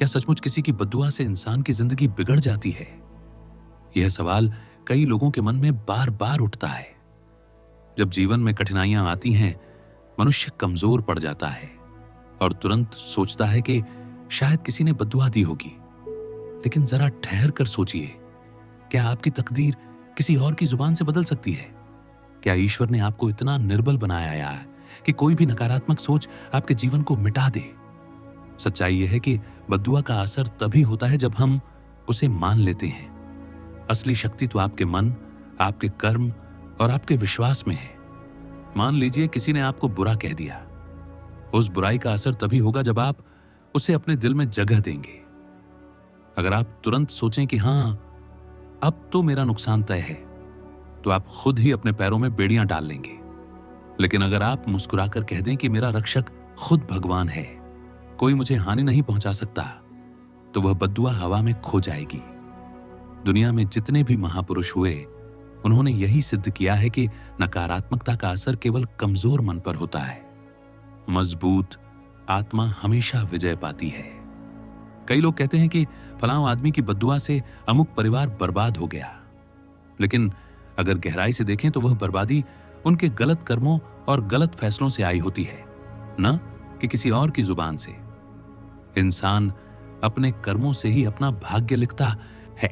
क्या सचमुच किसी की बद्दुआ से इंसान की जिंदगी बिगड़ जाती है? यह सवाल कई लोगों के मन में बार बार उठता है। जब जीवन में कठिनाइयां आती हैं, मनुष्य कमजोर पड़ जाता है और तुरंत सोचता है कि शायद किसी ने बद्दुआ दी होगी। लेकिन जरा ठहर कर सोचिए, क्या आपकी तकदीर किसी और की जुबान से बदल सकती है? क्या ईश्वर ने आपको इतना निर्बल बनाया है कि कोई भी नकारात्मक सोच आपके जीवन को मिटा दे? सच्चाई यह है कि बद्दुआ का असर तभी होता है जब हम उसे मान लेते हैं। असली शक्ति तो आपके मन, आपके कर्म और आपके विश्वास में है। मान लीजिए किसी ने आपको बुरा कह दिया। उस बुराई का असर तभी होगा जब आप उसे अपने दिल में जगह देंगे। अगर आप तुरंत सोचें कि हां, अब तो मेरा नुकसान तय है, तो आप खुद ही अपने पैरों में बेड़ियां डाल लेंगे। लेकिन अगर आप मुस्कुराकर कह दें कि मेरा रक्षक खुद भगवान है, कोई मुझे हानि नहीं पहुंचा सकता, तो वह बद्दुआ हवा में खो जाएगी। दुनिया में जितने भी महापुरुष हुए, उन्होंने यही सिद्ध किया है कि नकारात्मकता का असर केवल कमजोर मन पर होता है। मजबूत आत्मा हमेशा विजय पाती है। कई लोग कहते हैं कि फलां आदमी की बद्दुआ से अमुक परिवार बर्बाद हो गया, लेकिन अगर गहराई से देखें तो वह बर्बादी उनके गलत कर्मों और गलत फैसलों से आई होती है, न कि किसी और की जुबान से। इंसान अपने कर्मों से ही अपना भाग्य लिखता है।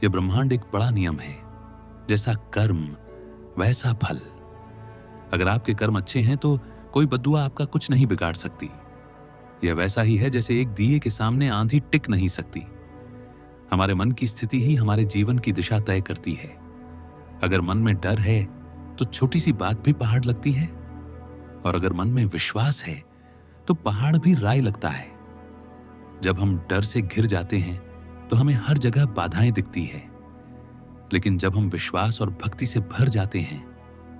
यह ब्रह्मांड एक बड़ा नियम है, जैसा कर्म वैसा फल। अगर आपके कर्म अच्छे हैं तो कोई बद्दुआ आपका कुछ नहीं बिगाड़ सकती। यह वैसा ही है जैसे एक दिए के सामने आंधी टिक नहीं सकती। हमारे मन की स्थिति ही हमारे जीवन की दिशा तय करती है। अगर मन में डर है तो छोटी सी बात भी पहाड़ लगती है, और अगर मन में विश्वास है तो पहाड़ भी राई लगता है। जब हम डर से घिर जाते हैं तो हमें हर जगह बाधाएं दिखती है, लेकिन जब हम विश्वास और भक्ति से भर जाते हैं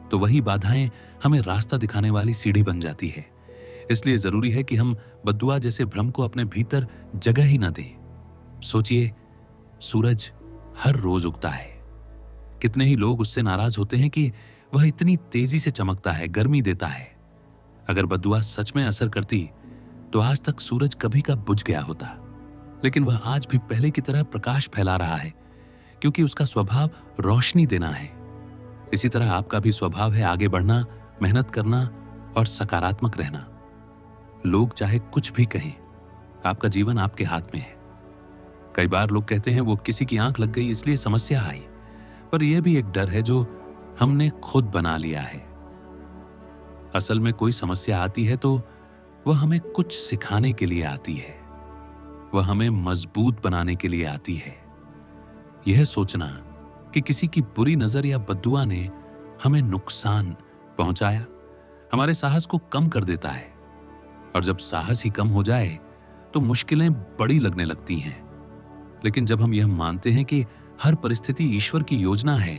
तो वही बाधाएं हमें रास्ता दिखाने वाली सीढ़ी बन जाती है। इसलिए जरूरी है कि हम बद्दुआ जैसे भ्रम को अपने भीतर जगह ही न दें। सोचिए, सूरज हर रोज उगता है। कितने ही लोग उससे नाराज होते हैं कि वह इतनी तेजी से चमकता है, गर्मी देता है। अगर बद्दुआ सच में असर करती तो आज तक सूरज कभी का बुझ गया होता, लेकिन वह आज भी पहले की तरह प्रकाश फैला रहा है, क्योंकि उसका स्वभाव रोशनी देना है। इसी तरह आपका भी स्वभाव है आगे बढ़ना, मेहनत करना और सकारात्मक रहना। लोग चाहे कुछ भी कहें, आपका जीवन आपके हाथ में है। कई बार लोग कहते हैं वो किसी की आंख लग गई इसलिए समस्या आई, पर यह भी एक डर है जो हमने खुद बना लिया है। असल में कोई समस्या आती है तो वह हमें कुछ सिखाने के लिए आती है, वह हमें मजबूत बनाने के लिए आती है। यह सोचना कि किसी की बुरी नजर या बद्दुआ ने हमें नुकसान पहुंचाया, हमारे साहस को कम कर देता है। और जब साहस ही कम हो जाए तो मुश्किलें बड़ी लगने लगती हैं। लेकिन जब हम यह मानते हैं कि हर परिस्थिति ईश्वर की योजना है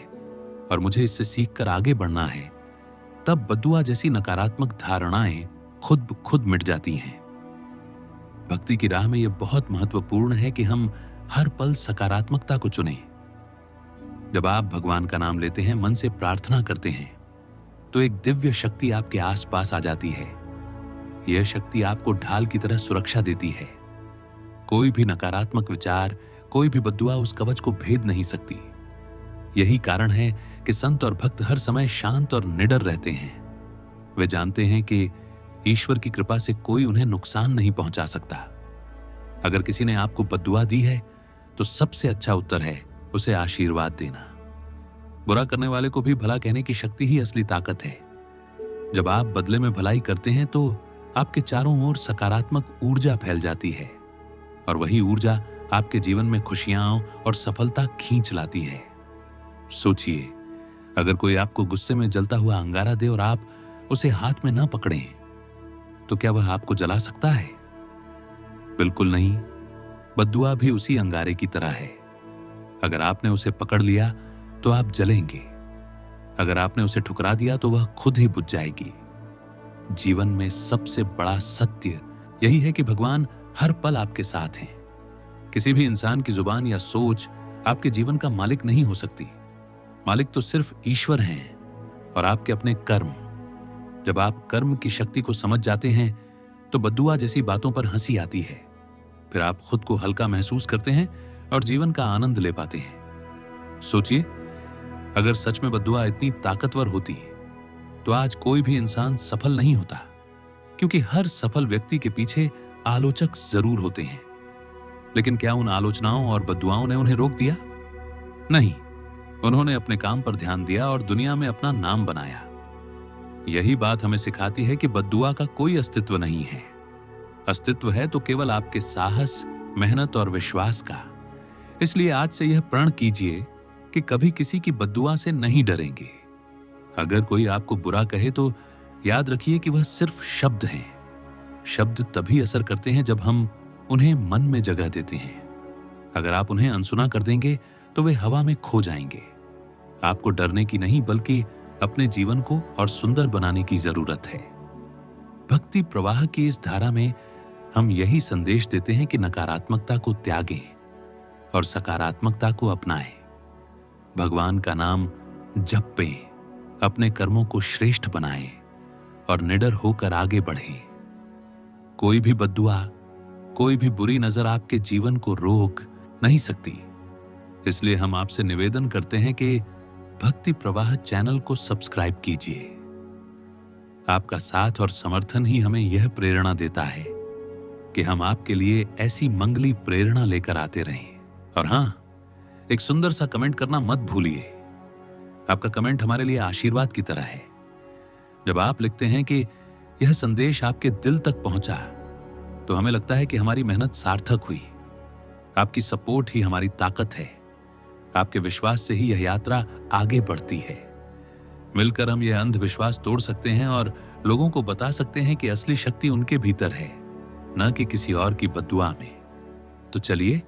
और मुझे इससे सीखकर आगे बढ़ना है, तब बद्दुआ जैसी नकारात्मक धारणाएं खुद मिट जाती हैं। भक्ति की राह में यह बहुत महत्वपूर्ण है कि हम हर पल सकारात्मकता को चुनें। जब आप भगवान का नाम लेते हैं, मन से प्रार्थना करते हैं, तो एक दिव्य शक्ति आपके आसपास आ जाती है। यह शक्ति आपको ढाल की तरह सुरक्षा देती है। कोई भी नकारात्मक विचार, कोई भी बद्दुआ उस कवच को भेद नहीं सकती। यही कारण है कि संत और भक्त हर समय शांत और निडर रहते हैं। वे जानते हैं कि ईश्वर की कृपा से कोई उन्हें नुकसान नहीं पहुंचा सकता। अगर किसी ने आपको बद्दुआ दी है तो सबसे अच्छा उत्तर है उसे आशीर्वाद देना। बुरा करने वाले को भी भला कहने की शक्ति ही असली ताकत है। जब आप बदले में भलाई करते हैं तो आपके चारों ओर सकारात्मक ऊर्जा फैल जाती है, और वही ऊर्जा आपके जीवन में खुशियां और सफलता खींच लाती है। सोचिए, अगर कोई आपको गुस्से में जलता हुआ अंगारा दे और आप उसे हाथ में न पकड़ें, तो क्या वह आपको जला सकता है? बिल्कुल नहीं। बद्दुआ भी उसी अंगारे की तरह है। अगर आपने उसे पकड़ लिया तो आप जलेंगे। अगर आपने उसे ठुकरा दिया तो वह खुद ही बुझ जाएगी। जीवन में सबसे बड़ा सत्य यही है कि भगवान हर पल आपके साथ हैं। किसी भी इंसान की जुबान या सोच आपके जीवन का मालिक नहीं हो सकती। मालिक तो सिर्फ ईश्वर हैं और आपके अपने कर्म। जब आप कर्म की शक्ति को समझ जाते हैं तो बद्दुआ जैसी बातों पर हंसी आती है। फिर आप खुद को हल्का महसूस करते हैं और जीवन का आनंद ले पाते हैं। सोचिए, अगर सच में बद्दुआ इतनी ताकतवर होती तो आज कोई भी इंसान सफल नहीं होता, क्योंकि हर सफल व्यक्ति के पीछे आलोचक जरूर होते हैं। लेकिन क्या उन आलोचनाओं और बद्दुआओं ने उन्हें रोक दिया? नहीं, उन्होंने अपने काम पर ध्यान दिया और दुनिया में अपना नाम बनाया। यही बात हमें सिखाती है कि बद्दुआ का कोई अस्तित्व नहीं है। अस्तित्व है तो केवल आपके साहस, मेहनत और विश्वास का। इसलिए आज से यह प्रण कीजिए कि कभी किसी की बद्दुआ से नहीं डरेंगे। अगर कोई आपको बुरा कहे तो याद रखिए कि वह सिर्फ शब्द हैं। शब्द तभी असर करते हैं जब हम उन्हें मन में जगह देते हैं। अगर आप उन्हें अनसुना कर देंगे तो वे हवा में खो जाएंगे। आपको डरने की नहीं, बल्कि अपने जीवन को और सुंदर बनाने की जरूरत है। भक्ति प्रवाह की इस धारा में हम यही संदेश देते हैं कि नकारात्मकता को त्यागें और सकारात्मकता को अपनाएं। भगवान का नाम जपें, अपने कर्मों को श्रेष्ठ बनाएं और निडर होकर आगे बढ़ें। कोई भी बद्दुआ, कोई भी बुरी नजर आपके जीवन को रोक नहीं सकती। इसलिए हम आपसे निवेदन करते हैं कि भक्ति प्रवाह चैनल को सब्सक्राइब कीजिए। आपका साथ और समर्थन ही हमें यह प्रेरणा देता है कि हम आपके लिए ऐसी मंगली प्रेरणा लेकर आते रहें। और हां, एक सुंदर सा कमेंट करना मत भूलिए। आपका कमेंट हमारे लिए आशीर्वाद की तरह है। जब आप लिखते हैं कि यह संदेश आपके दिल तक पहुंचा, तो हमें लगता है कि हमारी मेहनत सार्थक हुई। आपकी सपोर्ट ही हमारी ताकत है। आपके विश्वास से ही यह यात्रा आगे बढ़ती है। मिलकर हम यह अंधविश्वास तोड़ सकते हैं और लोगों को बता सकते हैं कि असली शक्ति उनके भीतर है, न कि किसी और की बद्दुआ में। तो चलिए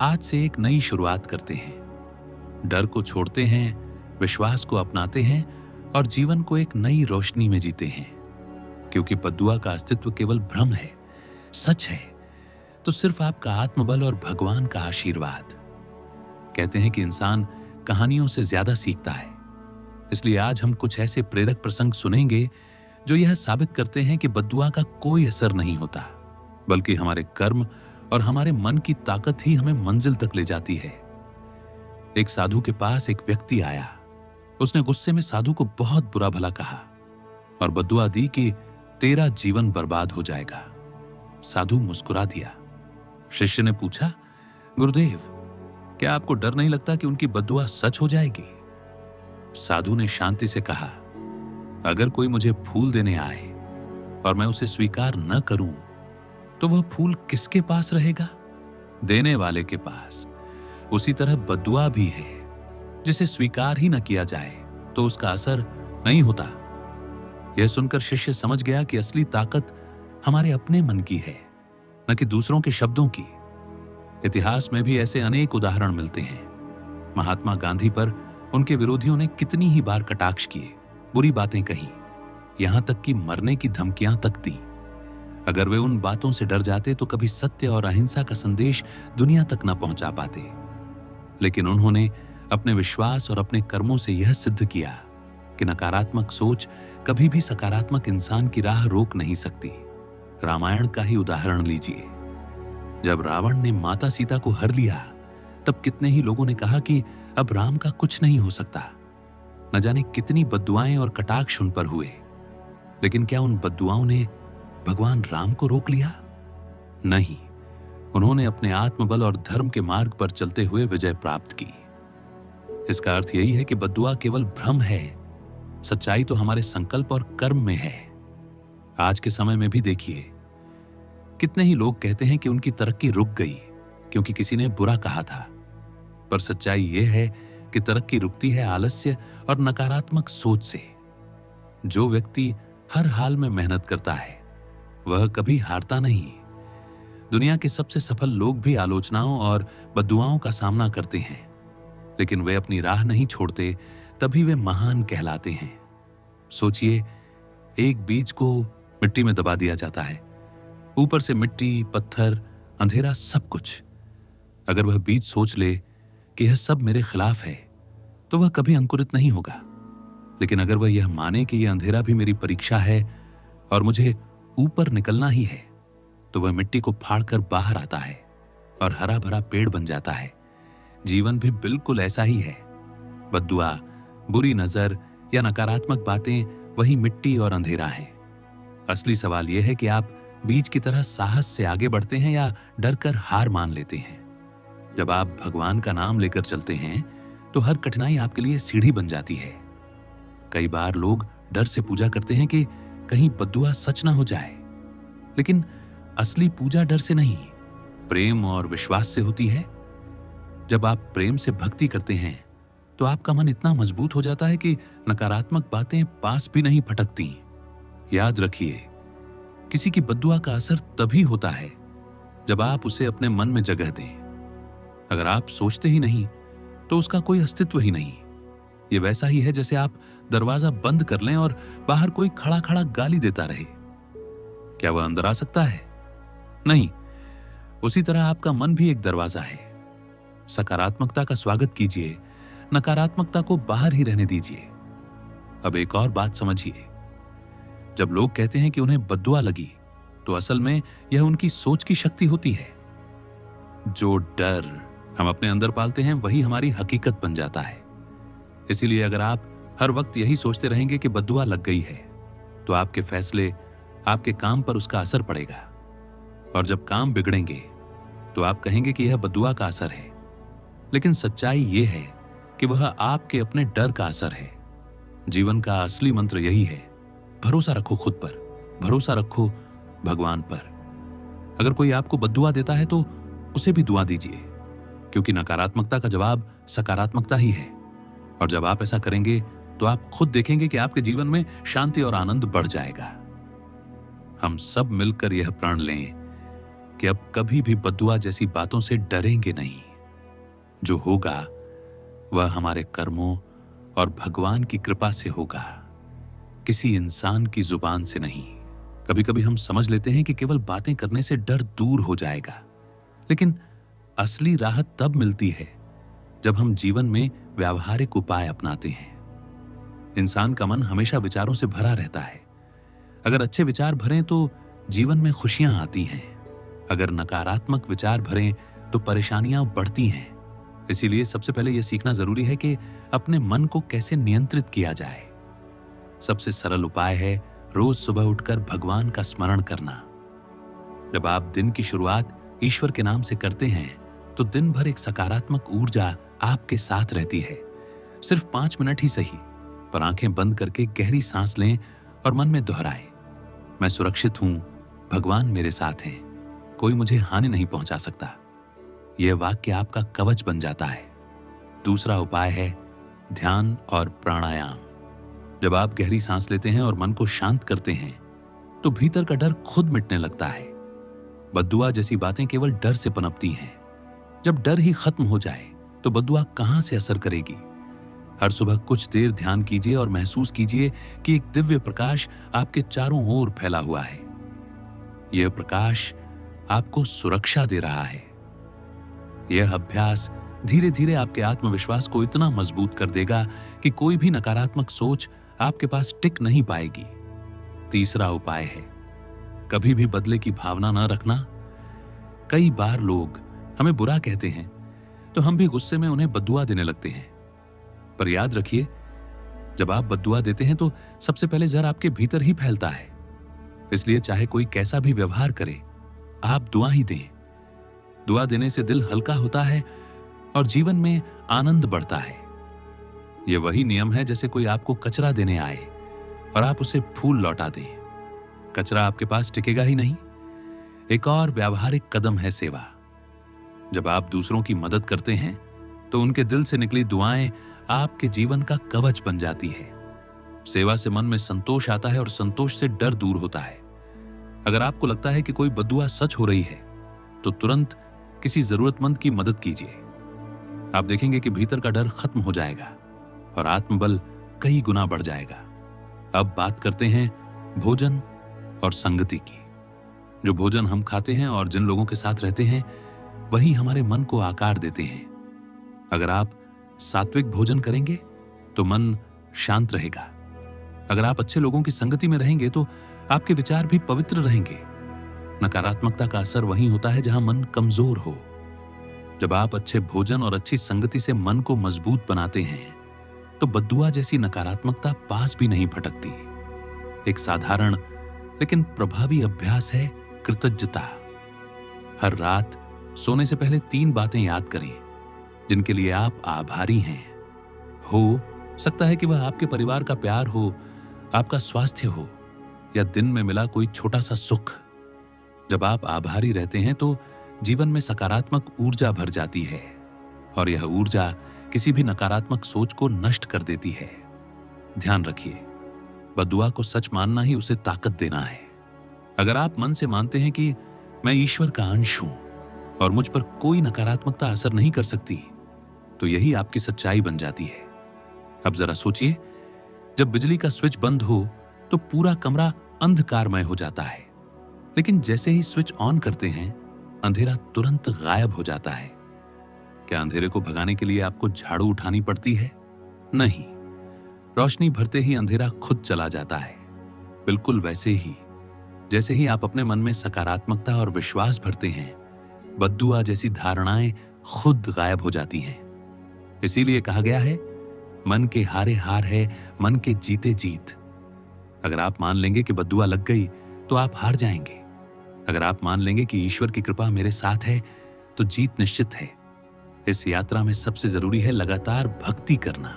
आज से एक नई शुरुआत करते हैं। डर को छोड़ते हैं, विश्वास को अपनाते हैं और जीवन को एक नई रोशनी में जीते हैं। क्योंकि बद्दुआ का अस्तित्व केवल भ्रम है, सच है तो सिर्फ आपका आत्मबल और भगवान का आशीर्वाद। कहते हैं कि इंसान कहानियों से ज्यादा सीखता है। इसलिए आज हम कुछ ऐसे प्रेरक प्रसंग सुनेंगे जो यह साबित करते हैं कि बद्दुआ का कोई असर नहीं होता, बल्कि हमारे कर्म और हमारे मन की ताकत ही हमें मंजिल तक ले जाती है। एक साधु के पास एक व्यक्ति आया। उसने गुस्से में साधु को बहुत बुरा भला कहा और बद्दुआ दी कि तेरा जीवन बर्बाद हो जाएगा। साधु मुस्कुरा दिया। शिष्य ने पूछा, गुरुदेव, क्या आपको डर नहीं लगता कि उनकी बद्दुआ सच हो जाएगी? साधु ने शांति से कहा, अगर कोई मुझे फूल देने आए और मैं उसे स्वीकार न करूं, तो वह फूल किसके पास रहेगा? देने वाले के पास। उसी तरह बद्दुआ भी है। जिसे स्वीकार ही न किया जाए तो उसका असर नहीं होता। यह सुनकर शिष्य समझ गया कि असली ताकत हमारे अपने मन की है, न कि दूसरों के शब्दों की। इतिहास में भी ऐसे अनेक उदाहरण मिलते हैं। महात्मा गांधी पर उनके विरोधियों ने कितनी ही बार कटाक्ष किए, बुरी बातें कही, यहां तक कि मरने की धमकियां तक दी। अगर वे उन बातों से डर जाते तो कभी सत्य और अहिंसा का संदेश दुनिया तक न पहुंचा पाते। लेकिन उन्होंने अपने विश्वास और अपने कर्मों से यह सिद्ध किया कि नकारात्मक सोच कभी भी सकारात्मक इंसान की राह रोक नहीं सकती। रामायण का ही उदाहरण लीजिए। जब रावण ने माता सीता को हर लिया, तब कितने ही लोगों ने कहा कि अब राम का कुछ नहीं हो सकता। न जाने कितनी बद्दुआएं और कटाक्ष उन पर हुए। लेकिन क्या उन बद्दुआओं ने भगवान राम को रोक लिया? नहीं, उन्होंने अपने आत्मबल और धर्म के मार्ग पर चलते हुए विजय प्राप्त की। इसका अर्थ यही है कि बद्दुआ केवल भ्रम है, सच्चाई तो हमारे संकल्प और कर्म में है। आज के समय में भी देखिए, कितने ही लोग कहते हैं कि उनकी तरक्की रुक गई क्योंकि किसी ने बुरा कहा था। पर सच्चाई यह है कि तरक्की रुकती है आलस्य और नकारात्मक सोच से। जो व्यक्ति हर हाल में मेहनत करता है, वह कभी हारता नहीं। दुनिया के सबसे सफल लोग भी आलोचनाओं और बद्दुआओं का सामना करते हैं, लेकिन वे अपनी राह नहीं छोड़ते, तभी वे महान कहलाते हैं। सोचिए, एक बीज को मिट्टी में दबा दिया जाता है, ऊपर से मिट्टी, पत्थर, अंधेरा, सब कुछ। अगर वह बीज सोच ले कि यह सब मेरे खिलाफ है, तो वह कभी अंकुरित नहीं होगा। लेकिन अगर वह यह माने कि यह अंधेरा भी मेरी परीक्षा है और मुझे ऊपर निकलना ही है, तो वह मिट्टी को फाड़कर बाहर आता है और हरा भरा पेड़ बन जाता है। जीवन भी बिल्कुल ऐसा ही है। बद्दुआ, बुरी नजर या नकारात्मक बातें वही मिट्टी और अंधेरा है। असली सवाल यह है कि आप बीज की तरह साहस से आगे बढ़ते हैं या डरकर हार मान लेते हैं। जब आप भगवान का नाम लेकर चलते हैं तो हर कठिनाई आपके लिए सीढ़ी बन जाती है। कई बार लोग डर से पूजा करते हैं कि कहीं बद्दुआ सच ना हो जाए, लेकिन असली पूजा डर से नहीं, प्रेम और विश्वास से होती है। जब आप प्रेम से भक्ति करते हैं तो आपका मन इतना मजबूत हो जाता है कि नकारात्मक बातें पास भी नहीं फटकती। याद रखिए, किसी की बद्दुआ का असर तभी होता है जब आप उसे अपने मन में जगह दें। अगर आप सोचते ही नहीं तो उसका कोई अस्तित्व ही नहीं। ये वैसा ही है जैसे आप दरवाजा बंद कर लें और बाहर कोई खड़ा खड़ा गाली देता रहे। क्या वह अंदर आ सकता है? नहीं। उसी तरह आपका मन भी एक दरवाजा है। सकारात्मकता का स्वागत कीजिए, नकारात्मकता को बाहर ही रहने दीजिए। अब एक और बात समझिए, जब लोग कहते हैं कि उन्हें बद्दुआ लगी, तो असल में यह उनकी सोच की शक्ति होती है। जो डर हम अपने अंदर पालते हैं वही हमारी हकीकत बन जाता है। इसीलिए अगर आप हर वक्त यही सोचते रहेंगे कि बद्दुआ लग गई है, तो आपके फैसले, आपके काम पर उसका असर पड़ेगा। और जब काम बिगड़ेंगे तो आप कहेंगे कि यह बद्दुआ का असर है, लेकिन सच्चाई यह है कि वह आपके अपने डर का असर है। जीवन का असली मंत्र यही है, भरोसा रखो खुद पर, भरोसा रखो भगवान पर। अगर कोई आपको बद्दुआ देता है तो उसे भी दुआ दीजिए, क्योंकि नकारात्मकता का जवाब सकारात्मकता ही है। और जब आप ऐसा करेंगे तो आप खुद देखेंगे कि आपके जीवन में शांति और आनंद बढ़ जाएगा। हम सब मिलकर यह प्रण लें कि अब कभी भी बद्दुआ जैसी बातों से डरेंगे नहीं। जो होगा वह हमारे कर्मों और भगवान की कृपा से होगा, किसी इंसान की जुबान से नहीं। कभी कभी हम समझ लेते हैं कि केवल बातें करने से डर दूर हो जाएगा, लेकिन असली राहत तब मिलती है जब हम जीवन में व्यावहारिक उपाय अपनाते हैं। इंसान का मन हमेशा विचारों से भरा रहता है। अगर अच्छे विचार भरें तो जीवन में खुशियां आती हैं, अगर नकारात्मक विचार भरें तो परेशानियां बढ़ती हैं। इसीलिए सबसे पहले यह सीखना जरूरी है कि अपने मन को कैसे नियंत्रित किया जाए। सबसे सरल उपाय है रोज सुबह उठकर भगवान का स्मरण करना। जब आप दिन की शुरुआत ईश्वर के नाम से करते हैं तो दिन भर एक सकारात्मक ऊर्जा आपके साथ रहती है। सिर्फ 5 मिनट ही सही, पर आंखें बंद करके गहरी सांस लें और मन में दोहराएं, मैं सुरक्षित हूं, भगवान मेरे साथ हैं, कोई मुझे हानि नहीं पहुंचा सकता। यह वाक्य आपका कवच बन जाता है। दूसरा उपाय है ध्यान और प्राणायाम। जब आप गहरी सांस लेते हैं और मन को शांत करते हैं तो भीतर का डर खुद मिटने लगता है। बद्दुआ जैसी बातें केवल डर से पनपती हैं। जब डर ही खत्म हो जाए तो बद्दुआ कहां से असर करेगी। हर सुबह कुछ देर ध्यान कीजिए और महसूस कीजिए कि एक दिव्य प्रकाश आपके चारों ओर फैला हुआ है। यह प्रकाश आपको सुरक्षा दे रहा है। यह अभ्यास धीरे धीरे आपके आत्मविश्वास को इतना मजबूत कर देगा कि कोई भी नकारात्मक सोच आपके पास टिक नहीं पाएगी। तीसरा उपाय है कभी भी बदले की भावना न रखना। कई बार लोग हमें बुरा कहते हैं तो हम भी गुस्से में उन्हें बद्दुआ देने लगते हैं, पर याद रखिए, जब आप बद्दुआ देते हैं तो सबसे पहले जहर आपके भीतर ही फैलता है। इसलिए चाहे कोई कैसा भी व्यवहार करे, आप दुआ ही दें। दुआ देने से दिल हल्का होता है और जीवन में आनंद बढ़ता है। यह वही नियम है जैसे कोई आपको कचरा देने आए और आप उसे फूल लौटा दें। कचरा आपके पास टिकेगा ही नहीं। एक और व्यावहारिक कदम है सेवा। जब आप दूसरों की मदद करते हैं तो उनके दिल से निकली दुआएं आपके जीवन का कवच बन जाती है। सेवा से मन में संतोष आता है और संतोष से डर दूर होता है। अगर आपको लगता है कि कोई बद्दुआ सच हो रही है तो तुरंत किसी जरूरतमंद की मदद कीजिए। आप देखेंगे कि भीतर का डर खत्म हो जाएगा और आत्मबल कई गुना बढ़ जाएगा। अब बात करते हैं भोजन और संगति की। जो भोजन हम खाते हैं और जिन लोगों के साथ रहते हैं वही हमारे मन को आकार देते हैं। अगर आप सात्विक भोजन करेंगे तो मन शांत रहेगा। अगर आप अच्छे लोगों की संगति में रहेंगे तो आपके विचार भी पवित्र रहेंगे। नकारात्मकता का असर वहीं होता है जहां मन कमजोर हो। जब आप अच्छे भोजन और अच्छी संगति से मन को मजबूत बनाते हैं तो बद्दुआ जैसी नकारात्मकता पास भी नहीं फटकती। एक साधारण लेकिन प्रभावी अभ्यास है कृतज्ञता। हर रात सोने से पहले 3 बातें याद करें जिनके लिए आप आभारी हैं। हो सकता है कि वह आपके परिवार का प्यार हो, आपका स्वास्थ्य हो या दिन में मिला कोई छोटा सा सुख। जब आप आभारी रहते हैं तो जीवन में सकारात्मक ऊर्जा भर जाती है और यह ऊर्जा किसी भी नकारात्मक सोच को नष्ट कर देती है। ध्यान रखिए, बद्दुआ को सच मानना ही उसे ताकत देना है। अगर आप मन से मानते हैं कि मैं ईश्वर का अंश हूं और मुझ पर कोई नकारात्मकता असर नहीं कर सकती, तो यही आपकी सच्चाई बन जाती है। अब जरा सोचिए, जब बिजली का स्विच बंद हो तो पूरा कमरा अंधकारमय हो जाता है, लेकिन जैसे ही स्विच ऑन करते हैं अंधेरा तुरंत गायब हो जाता है। क्या अंधेरे को भगाने के लिए आपको झाड़ू उठानी पड़ती है? नहीं, रोशनी भरते ही अंधेरा खुद चला जाता है। बिल्कुल वैसे ही जैसे ही आप अपने मन में सकारात्मकता और विश्वास भरते हैं, बद्दुआ जैसी धारणाएं खुद गायब हो जाती हैं। इसीलिए कहा गया है, मन के हारे हार है, मन के जीते जीत। अगर आप मान लेंगे कि बद्दुआ लग गई तो आप हार जाएंगे। अगर आप मान लेंगे कि ईश्वर की कृपा मेरे साथ है तो जीत निश्चित है। इस यात्रा में सबसे जरूरी है लगातार भक्ति करना।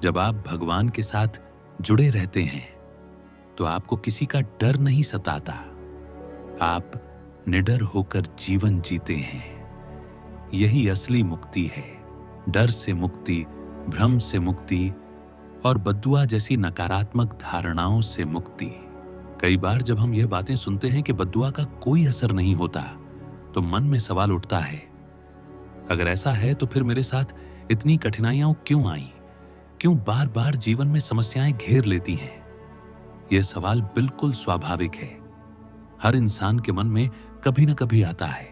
जब आप भगवान के साथ जुड़े रहते हैं तो आपको किसी का डर नहीं सताता। आप निडर होकर जीवन जीते हैं। यही असली मुक्ति है, डर से मुक्ति, भ्रम से मुक्ति और बद्दुआ जैसी नकारात्मक धारणाओं से मुक्ति। कई बार जब हम यह बातें सुनते हैं कि बद्दुआ का कोई असर नहीं होता, तो मन में सवाल उठता है, अगर ऐसा है तो फिर मेरे साथ इतनी कठिनाइयां क्यों आई? क्यों बार बार जीवन में समस्याएं घेर लेती हैं? यह सवाल बिल्कुल स्वाभाविक है। हर इंसान के मन में कभी न कभी आता है,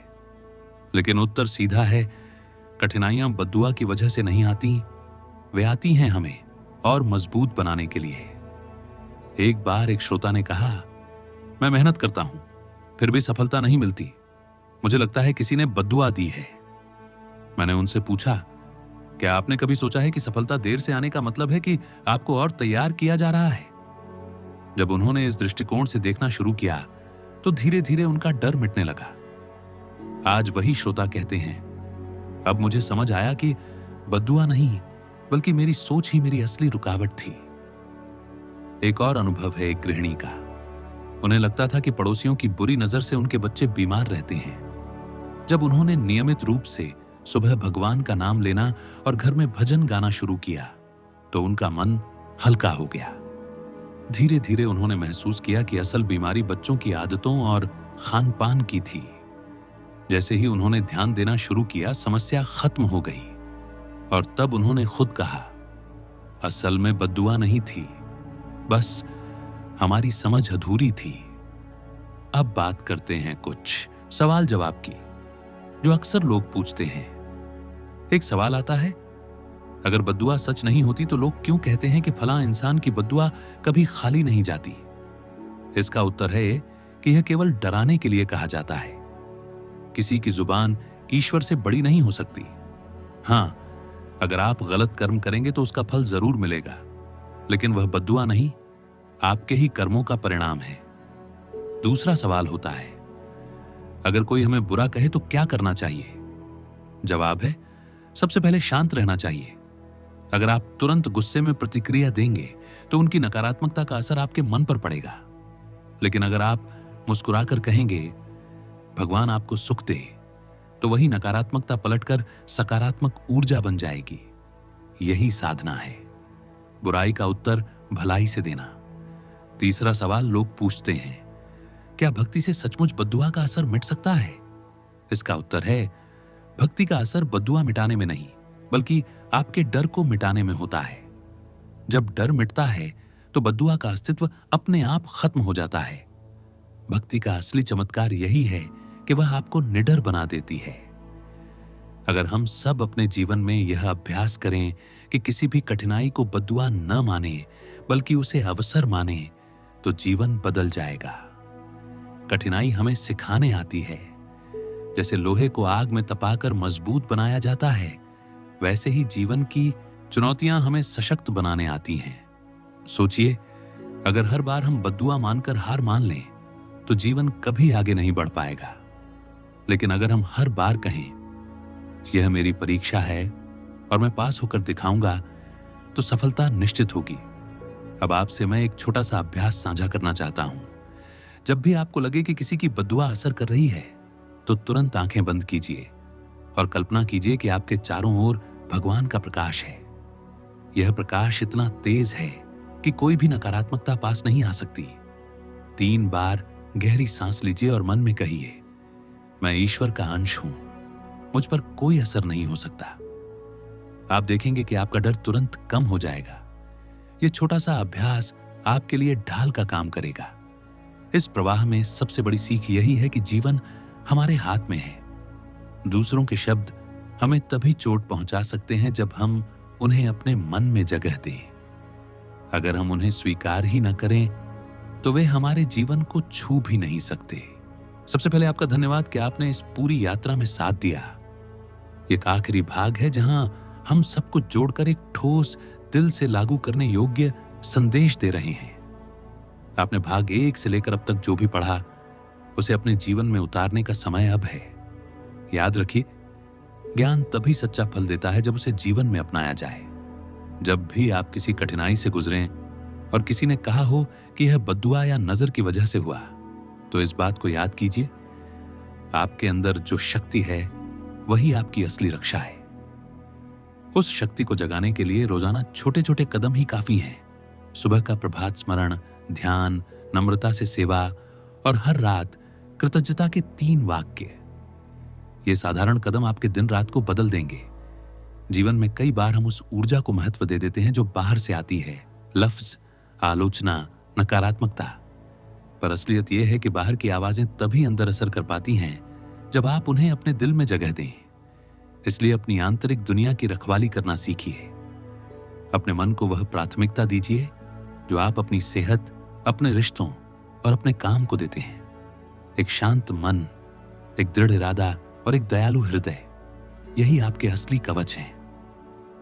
लेकिन उत्तर सीधा है, कठिनाइयां बद्दुआ की वजह से नहीं आती, वे आती हैं हमें और मजबूत बनाने के लिए। एक बार एक श्रोता ने कहा, मैं मेहनत करता हूं फिर भी सफलता नहीं मिलती, मुझे लगता है किसी ने बद्दुआ दी है। मैंने उनसे पूछा, क्या आपने कभी सोचा है कि सफलता देर से आने का मतलब है कि आपको और तैयार किया जा रहा है? जब उन्होंने इस दृष्टिकोण से देखना शुरू किया तो धीरे धीरे उनका डर मिटने लगा। आज वही श्रोता कहते हैं, अब मुझे समझ आया कि बद्दुआ नहीं बल्कि मेरी सोच ही मेरी असली रुकावट थी। एक और अनुभव है एक गृहिणी का। उन्हें लगता था कि पड़ोसियों की बुरी नजर से उनके बच्चे बीमार रहते हैं। जब उन्होंने नियमित रूप से सुबह भगवान का नाम लेना और घर में भजन गाना शुरू किया तो उनका मन हल्का हो गया। धीरे धीरे उन्होंने महसूस किया कि असल बीमारी बच्चों की आदतों और खान पान की थी। जैसे ही उन्होंने ध्यान देना शुरू किया, समस्या खत्म हो गई और तब उन्होंने खुद कहा, असल में बद्दुआ नहीं थी, बस हमारी समझ अधूरी थी। अब बात करते हैं कुछ सवाल जवाब की जो अक्सर लोग पूछते हैं। एक सवाल आता है, अगर बद्दुआ सच नहीं होती तो लोग क्यों कहते हैं कि फलां इंसान की बद्दुआ कभी खाली नहीं जाती? इसका उत्तर है कि यह केवल डराने के लिए कहा जाता है। किसी की जुबान ईश्वर से बड़ी नहीं हो सकती। हां, अगर आप गलत कर्म करेंगे तो उसका फल जरूर मिलेगा, लेकिन वह बद्दुआ नहीं, आपके ही कर्मों का परिणाम है। दूसरा सवाल होता है, अगर कोई हमें बुरा कहे तो क्या करना चाहिए? जवाब है, सबसे पहले शांत रहना चाहिए। अगर आप तुरंत गुस्से में प्रतिक्रिया देंगे तो उनकी नकारात्मकता का असर आपके मन पर पड़ेगा, लेकिन अगर आप मुस्कुराकर कहेंगे, भगवान आपको सुख दे, तो वही नकारात्मकता पलटकर सकारात्मक ऊर्जा बन जाएगी। यही साधना है, बुराई का उत्तर भलाई से देना। तीसरा सवाल लोग पूछते हैं, क्या भक्ति से सचमुच बद्दुआ का असर मिट सकता है? इसका उत्तर है, भक्ति का असर बद्दुआ मिटाने में नहीं बल्कि आपके डर को मिटाने में होता है। जब डर मिटता है तो बद्दुआ का अस्तित्व अपने आप खत्म हो जाता है। भक्ति का असली चमत्कार यही है कि वह आपको निडर बना देती है। अगर हम सब अपने जीवन में यह अभ्यास करें कि किसी भी कठिनाई को बद्दुआ न माने बल्कि उसे अवसर माने, तो जीवन बदल जाएगा। कठिनाई हमें सिखाने आती है। जैसे लोहे को आग में तपाकर मजबूत बनाया जाता है, वैसे ही जीवन की चुनौतियां हमें सशक्त बनाने आती हैं। सोचिए, अगर हर बार हम बद्दुआ मानकर हार मान लें तो जीवन कभी आगे नहीं बढ़ पाएगा। लेकिन अगर हम हर बार कहें, यह मेरी परीक्षा है और मैं पास होकर दिखाऊंगा, तो सफलता निश्चित होगी। अब आपसे मैं एक छोटा सा अभ्यास साझा करना चाहता हूं। जब भी आपको लगे कि किसी की बद्दुआ असर कर रही है, तो तुरंत आंखें बंद कीजिए और कल्पना कीजिए कि आपके चारों ओर भगवान का प्रकाश है। यह प्रकाश इतना तेज है कि कोई भी नकारात्मकता पास नहीं आ सकती। 3 बार गहरी सांस लीजिए और मन में कहिए, मैं ईश्वर का अंश हूं, मुझ पर कोई असर नहीं हो सकता। आप देखेंगे कि आपका डर तुरंत कम हो जाएगा। यह छोटा सा अभ्यास आपके लिए ढाल का काम करेगा। इस प्रवाह में सबसे बड़ी सीख यही है कि जीवन हमारे हाथ में है। दूसरों के शब्द हमें तभी चोट पहुंचा सकते हैं जब हम उन्हें अपने मन में जगह दें। अगर हम उन्हें स्वीकार ही न करें तो वे हमारे जीवन को छू भी नहीं सकते। सबसे पहले आपका धन्यवाद कि आपने इस पूरी यात्रा में साथ दिया। एक आखिरी भाग है जहां हम सब कुछ जोड़कर एक ठोस, दिल से लागू करने योग्य संदेश दे रहे हैं। आपने भाग 1 से लेकर अब तक जो भी पढ़ा, उसे अपने जीवन में उतारने का समय अब है। याद रखिए, ज्ञान तभी सच्चा फल देता है जब उसे जीवन में अपनाया जाए। जब भी आप किसी कठिनाई से गुजरें और किसी ने कहा हो कि यह बद्दुआ या नजर की वजह से हुआ, तो इस बात को याद कीजिए, आपके अंदर जो शक्ति है वही आपकी असली रक्षा है। उस शक्ति को जगाने के लिए रोजाना छोटे छोटे कदम ही काफी हैं। सुबह का प्रभात स्मरण, ध्यान, नम्रता से सेवा और हर रात कृतज्ञता के 3 वाक्य। ये साधारण कदम आपके दिन रात को बदल देंगे। जीवन में कई बार हम उस ऊर्जा को महत्व दे देते हैं जो बाहर से आती है, लफ्ज, आलोचना, नकारात्मकता। पर असलियत यह है कि बाहर की आवाजें तभी अंदर असर कर पाती हैं जब आप उन्हें अपने दिल में जगह दें। इसलिए अपनी आंतरिक दुनिया की रखवाली करना सीखिए। अपने मन को वह प्राथमिकता दीजिए जो आप अपनी सेहत, अपने रिश्तों और अपने काम को देते हैं। एक शांत मन, एक दृढ़ इरादा और एक दयालु हृदय, यही आपके असली कवच हैं।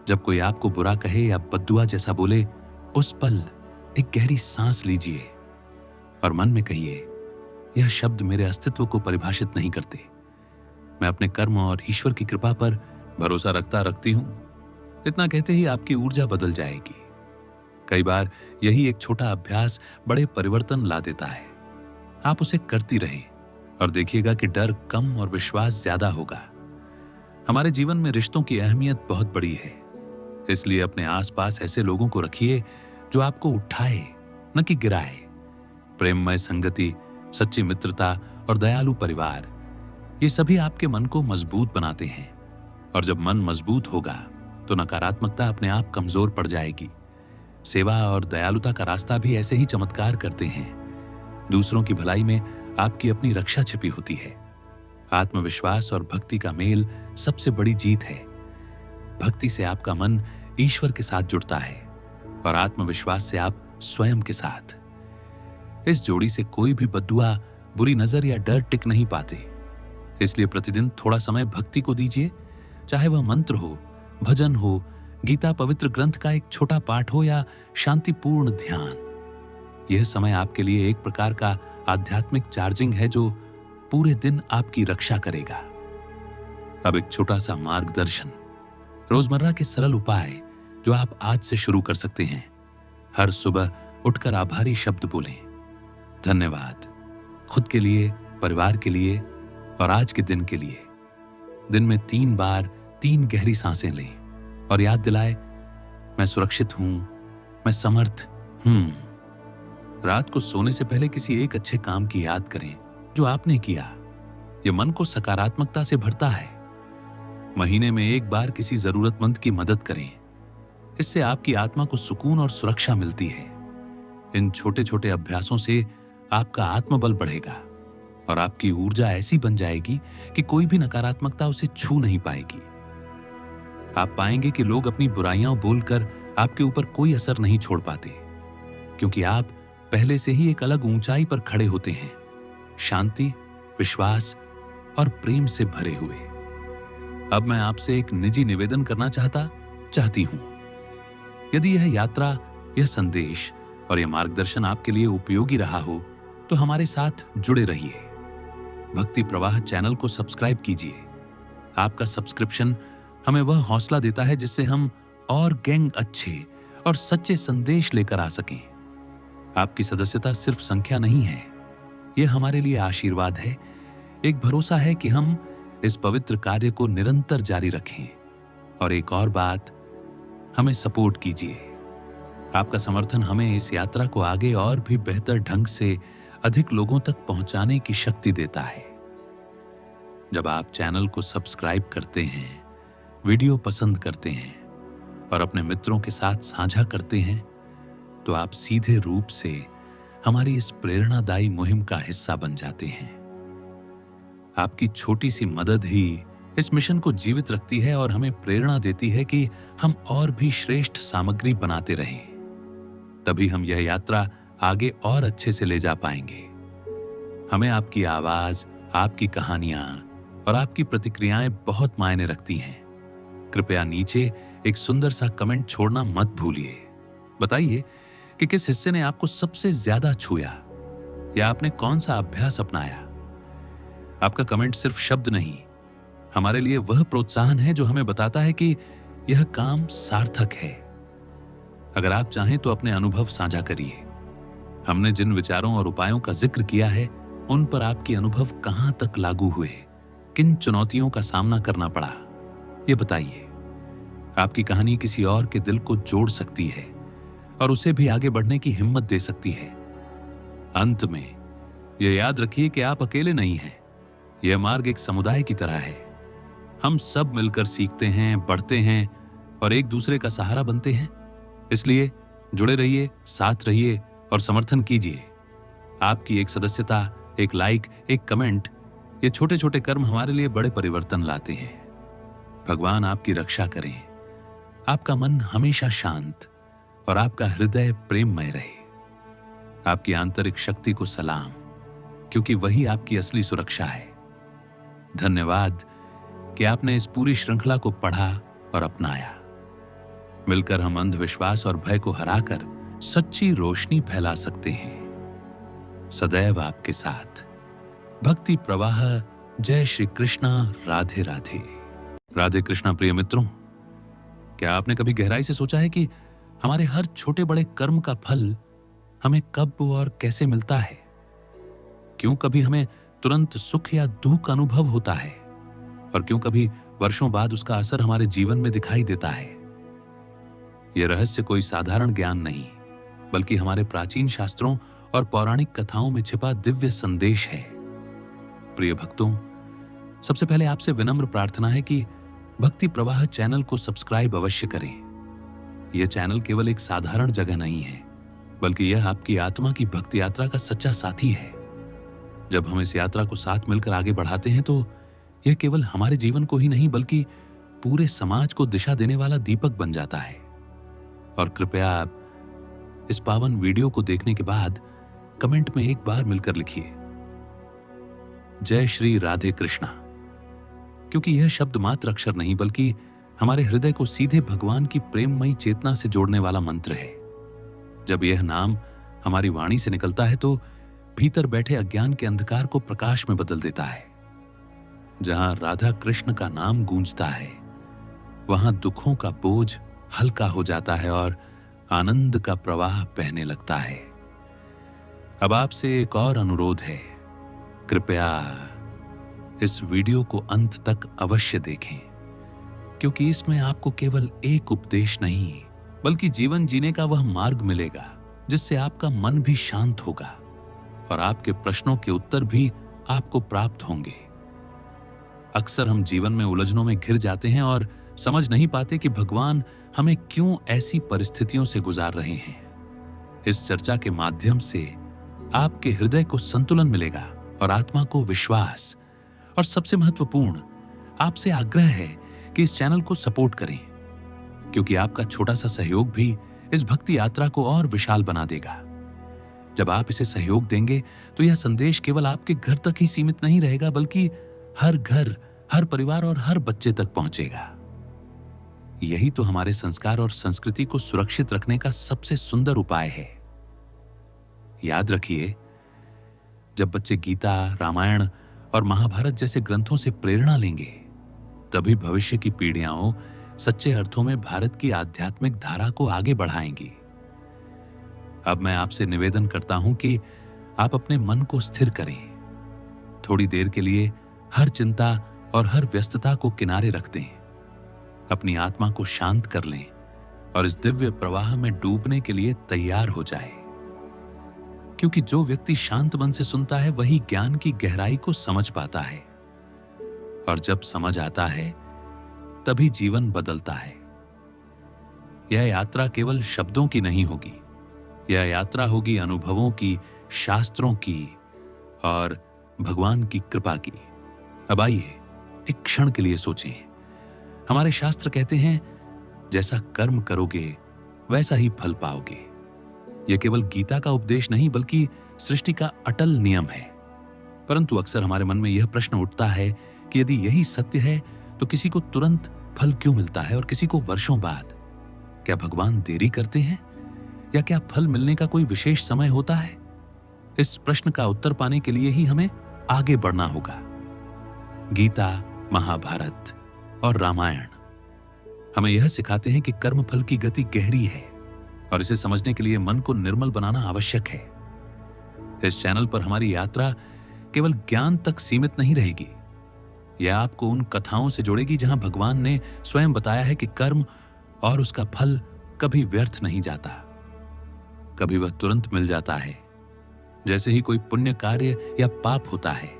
जब कोई आपको बुरा कहे या बद्दुआ जैसा बोले, उस पल एक गहरी सांस लीजिए और मन में कहिए, यह शब्द मेरे अस्तित्व को परिभाषित नहीं करते। मैं अपने कर्म और ईश्वर की कृपा पर भरोसा रखती हूं। इतना कहते ही आपकी ऊर्जा बदल जाएगी। कई बार यही एक छोटा अभ्यास बड़े परिवर्तन ला देता है। आप उसे करती रहें और देखिएगा कि डर कम और विश्वास ज्यादा होगा। हमारे जीवन में रिश्तों की अहमियत बहुत बड़ी है, इसलिए अपने आसपास ऐसे लोगों को रखिए जो आपको उठाए, न कि गिराए। प्रेममय संगति, सच्ची मित्रता और दयालु परिवार, ये सभी आपके मन को मजबूत बनाते हैं। और जब मन मजबूत होगा तो नकारात्मकता अपने आप कमजोर पड़ जाएगी। सेवा और दयालुता का रास्ता भी ऐसे ही चमत्कार करते हैं। दूसरों की भलाई में आपकी अपनी रक्षा छिपी होती है। आत्मविश्वास और भक्ति का मेल सबसे बड़ी जीत है। भक्ति से आपका मन ईश्वर के साथ जुड़ता है और आत्मविश्वास से आप स्वयं के साथ। इस जोड़ी से कोई भी बद्दुआ, बुरी नजर या डर टिक नहीं पाते। इसलिए प्रतिदिन थोड़ा समय भक्ति को दीजिए, चाहे वह मंत्र हो, भजन हो, गीता पवित्र ग्रंथ का एक छोटा पाठ हो या शांतिपूर्ण ध्यान। यह समय आपके लिए एक प्रकार का आध्यात्मिक चार्जिंग है जो पूरे दिन आपकी रक्षा करेगा। अब एक छोटा सा मार्गदर्शन, रोजमर्रा के सरल उपाय जो आप आज से शुरू कर सकते हैं। हर सुबह उठकर आभारी शब्द बोलें, धन्यवाद, खुद के लिए, परिवार के लिए और आज के दिन के लिए। दिन में 3 बार 3 गहरी सांसें लें और याद दिलाए, मैं सुरक्षित हूं, मैं समर्थ हूं। रात को सोने से पहले किसी एक अच्छे काम की याद करें जो आपने किया। यह मन को सकारात्मकता से भरता है। महीने में 1 बार किसी जरूरतमंद की मदद करें। इससे आपकी आत्मा को सुकून और सुरक्षा मिलती है। इन छोटे छोटे अभ्यासों से आपका आत्मबल बढ़ेगा और आपकी ऊर्जा ऐसी बन जाएगी कि कोई भी नकारात्मकता उसे छू नहीं पाएगी। आप पाएंगे कि लोग अपनी बुराइयां बोलकर आपके ऊपर कोई असर नहीं छोड़ पाते, क्योंकि आप पहले से ही एक अलग ऊंचाई पर खड़े होते हैं। शांति, विश्वास और प्रेम से भरे हुए। अब मैं आपसे एक निजी निवेदन करना चाहती हूं। यदि यह यात्रा, यह संदेश और यह मार्गदर्शन आपके लिए उपयोगी रहा हो तो हमारे साथ जुड़े रहिए। भक्ति प्रवाह चैनल को सब्सक्राइब कीजिए। आपका सब्सक्रिप्शन हमें वह हौसला देता है जिससे हम और गैंग अच्छे और सच्चे संदेश लेकर आ सकें। आपकी सदस्यता सिर्फ संख्या नहीं है, यह हमारे लिए आशीर्वाद है, एक भरोसा है कि हम इस पवित्र कार्य को निरंतर जारी रखें। और एक और बात, हमें सपोर्ट कीजिए। आपका समर्थन हमें इस यात्रा को आगे और भी बेहतर ढंग से अधिक लोगों तक पहुंचाने की शक्ति देता है। जब आप चैनल को सब्सक्राइब करते हैं, वीडियो पसंद करते हैं और अपने मित्रों के साथ साझा करते हैं, तो आप सीधे रूप से हमारी इस प्रेरणादायी मुहिम का हिस्सा बन जाते हैं। आपकी छोटी सी मदद ही इस मिशन को जीवित रखती है और हमें प्रेरणा देती है कि हम और भी श्रेष्ठ सामग्री बनाते रहें। तभी हम यह यात्रा आगे और अच्छे से ले जा पाएंगे। हमें आपकी आवाज, आपकी कहानियां और आपकी प्रतिक्रियाएं बहुत मायने रखती हैं। कृपया नीचे एक सुंदर सा कमेंट छोड़ना मत भूलिए। बताइए कि किस हिस्से ने आपको सबसे ज्यादा छुआ या आपने कौन सा अभ्यास अपनाया। आपका कमेंट सिर्फ शब्द नहीं, हमारे लिए वह प्रोत्साहन है जो हमें बताता है कि यह काम सार्थक है। अगर आप चाहें तो अपने अनुभव साझा करिए। हमने जिन विचारों और उपायों का जिक्र किया है, उन पर आपके अनुभव कहां तक लागू हुए, किन चुनौतियों का सामना करना पड़ा, ये बताइए। आपकी कहानी किसी और के दिल को जोड़ सकती है और उसे भी आगे बढ़ने की हिम्मत दे सकती है। अंत में यह याद रखिए कि आप अकेले नहीं हैं। यह मार्ग एक समुदाय की तरह है। हम सब मिलकर सीखते हैं, बढ़ते हैं और एक दूसरे का सहारा बनते हैं। इसलिए जुड़े रहिए, साथ रहिए और समर्थन कीजिए। आपकी एक सदस्यता, एक लाइक, एक कमेंट, ये छोटे छोटे कर्म हमारे लिए बड़े परिवर्तन लाते हैं। भगवान आपकी रक्षा करें, आपका मन हमेशा शांत और आपका हृदय प्रेममय रहे। आपकी आंतरिक शक्ति को सलाम, क्योंकि वही आपकी असली सुरक्षा है। धन्यवाद कि आपने इस पूरी श्रृंखला को पढ़ा और अपनाया। मिलकर हम अंधविश्वास और भय को हराकर सच्ची रोशनी फैला सकते हैं। सदैव आपके साथ भक्ति प्रवाह। जय श्री कृष्णा। राधे राधे। राधे कृष्णा। प्रिय मित्रों, क्या आपने कभी गहराई से सोचा है कि हमारे हर छोटे बड़े कर्म का फल हमें कब और कैसे मिलता है? क्यों कभी हमें तुरंत सुख या दुख का अनुभव होता है और क्यों कभी वर्षों बाद उसका असर हमारे जीवन में दिखाई देता है? यह रहस्य कोई साधारण ज्ञान नहीं, बल्कि हमारे प्राचीन शास्त्रों और पौराणिक कथाओं में छिपा दिव्य संदेश है। प्रिय भक्तों, सबसे पहले आपसे विनम्र प्रार्थना है कि भक्ति प्रवाह चैनल को सब्सक्राइब अवश्य करें। यह चैनल केवल एक साधारण जगह नहीं है, बल्कि यह आपकी आत्मा की भक्ति यात्रा का सच्चा साथी है। जब हम इस यात्रा को साथ मिलकर आगे बढ़ाते हैं तो यह केवल हमारे जीवन को ही नहीं, बल्कि पूरे समाज को दिशा देने वाला दीपक बन जाता है। और कृपया आप इस पावन वीडियो को देखने के बाद कमेंट में एक बार मिलकर लिखिए, जय श्री राधे कृष्णा, क्योंकि यह शब्द मात्र अक्षर नहीं, बल्कि हमारे हृदय को सीधे भगवान की प्रेममयी चेतना से जोड़ने वाला मंत्र है। जब यह नाम हमारी वाणी से निकलता है तो भीतर बैठे अज्ञान के अंधकार को प्रकाश में बदल देता है। जहां राधा कृष्ण का नाम गूंजता है, वहां दुखों का बोझ हल्का हो जाता है और आनंद का प्रवाह बहने लगता है। अब आपसे एक और अनुरोध है, कृपया इस वीडियो को अंत तक अवश्य देखें, क्योंकि इसमें आपको केवल एक उपदेश नहीं, बल्कि जीवन जीने का वह मार्ग मिलेगा जिससे आपका मन भी शांत होगा और आपके प्रश्नों के उत्तर भी आपको प्राप्त होंगे। अक्सर हम जीवन में उलझनों में घिर जाते हैं और समझ नहीं पाते कि भगवान हमें क्यों ऐसी परिस्थितियों से गुजार रहे हैं। इस चर्चा के माध्यम से आपके हृदय को संतुलन मिलेगा और आत्मा को विश्वास। और सबसे महत्वपूर्ण, आपसे आग्रह है कि इस चैनल को सपोर्ट करें, क्योंकि आपका छोटा सा सहयोग भी इस भक्ति यात्रा को और विशाल बना देगा। जब आप इसे सहयोग देंगे तो यह संदेश केवल आपके घर तक ही सीमित नहीं रहेगा, बल्कि हर घर, हर परिवार और हर बच्चे तक पहुंचेगा। यही तो हमारे संस्कार और संस्कृति को सुरक्षित रखने का सबसे सुंदर उपाय है। याद रखिए, जब बच्चे गीता, रामायण और महाभारत जैसे ग्रंथों से प्रेरणा लेंगे, तभी भविष्य की पीढ़ियां सच्चे अर्थों में भारत की आध्यात्मिक धारा को आगे बढ़ाएंगी। अब मैं आपसे निवेदन करता हूं कि आप अपने मन को स्थिर करें। थोड़ी देर के लिए हर चिंता और हर व्यस्तता को किनारे रख दें। अपनी आत्मा को शांत कर लें और इस दिव्य प्रवाह में डूबने के लिए तैयार हो जाए। क्योंकि जो व्यक्ति शांत मन से सुनता है वही ज्ञान की गहराई को समझ पाता है, और जब समझ आता है तभी जीवन बदलता है। यह यात्रा केवल शब्दों की नहीं होगी, यह यात्रा होगी अनुभवों की, शास्त्रों की और भगवान की कृपा की। अब आइए एक क्षण के लिए सोचें। हमारे शास्त्र कहते हैं, जैसा कर्म करोगे वैसा ही फल पाओगे। यह केवल गीता का उपदेश नहीं, बल्कि सृष्टि का अटल नियम है। परंतु अक्सर हमारे मन में यह प्रश्न उठता है कि यदि यही सत्य है तो किसी को तुरंत फल क्यों मिलता है और किसी को वर्षों बाद? क्या भगवान देरी करते हैं, या क्या फल मिलने का कोई विशेष समय होता है? इस प्रश्न का उत्तर पाने के लिए ही हमें आगे बढ़ना होगा। गीता, महाभारत और रामायण हमें यह सिखाते हैं कि कर्म फल की गति गहरी है, और इसे समझने के लिए मन को निर्मल बनाना आवश्यक है। इस चैनल पर हमारी यात्रा केवल ज्ञान तक सीमित नहीं रहेगी। यह आपको उन कथाओं से जोड़ेगी जहां भगवान ने स्वयं बताया है कि कर्म और उसका फल कभी व्यर्थ नहीं जाता। कभी वह तुरंत मिल जाता है, जैसे ही कोई पुण्य कार्य या पाप होता है,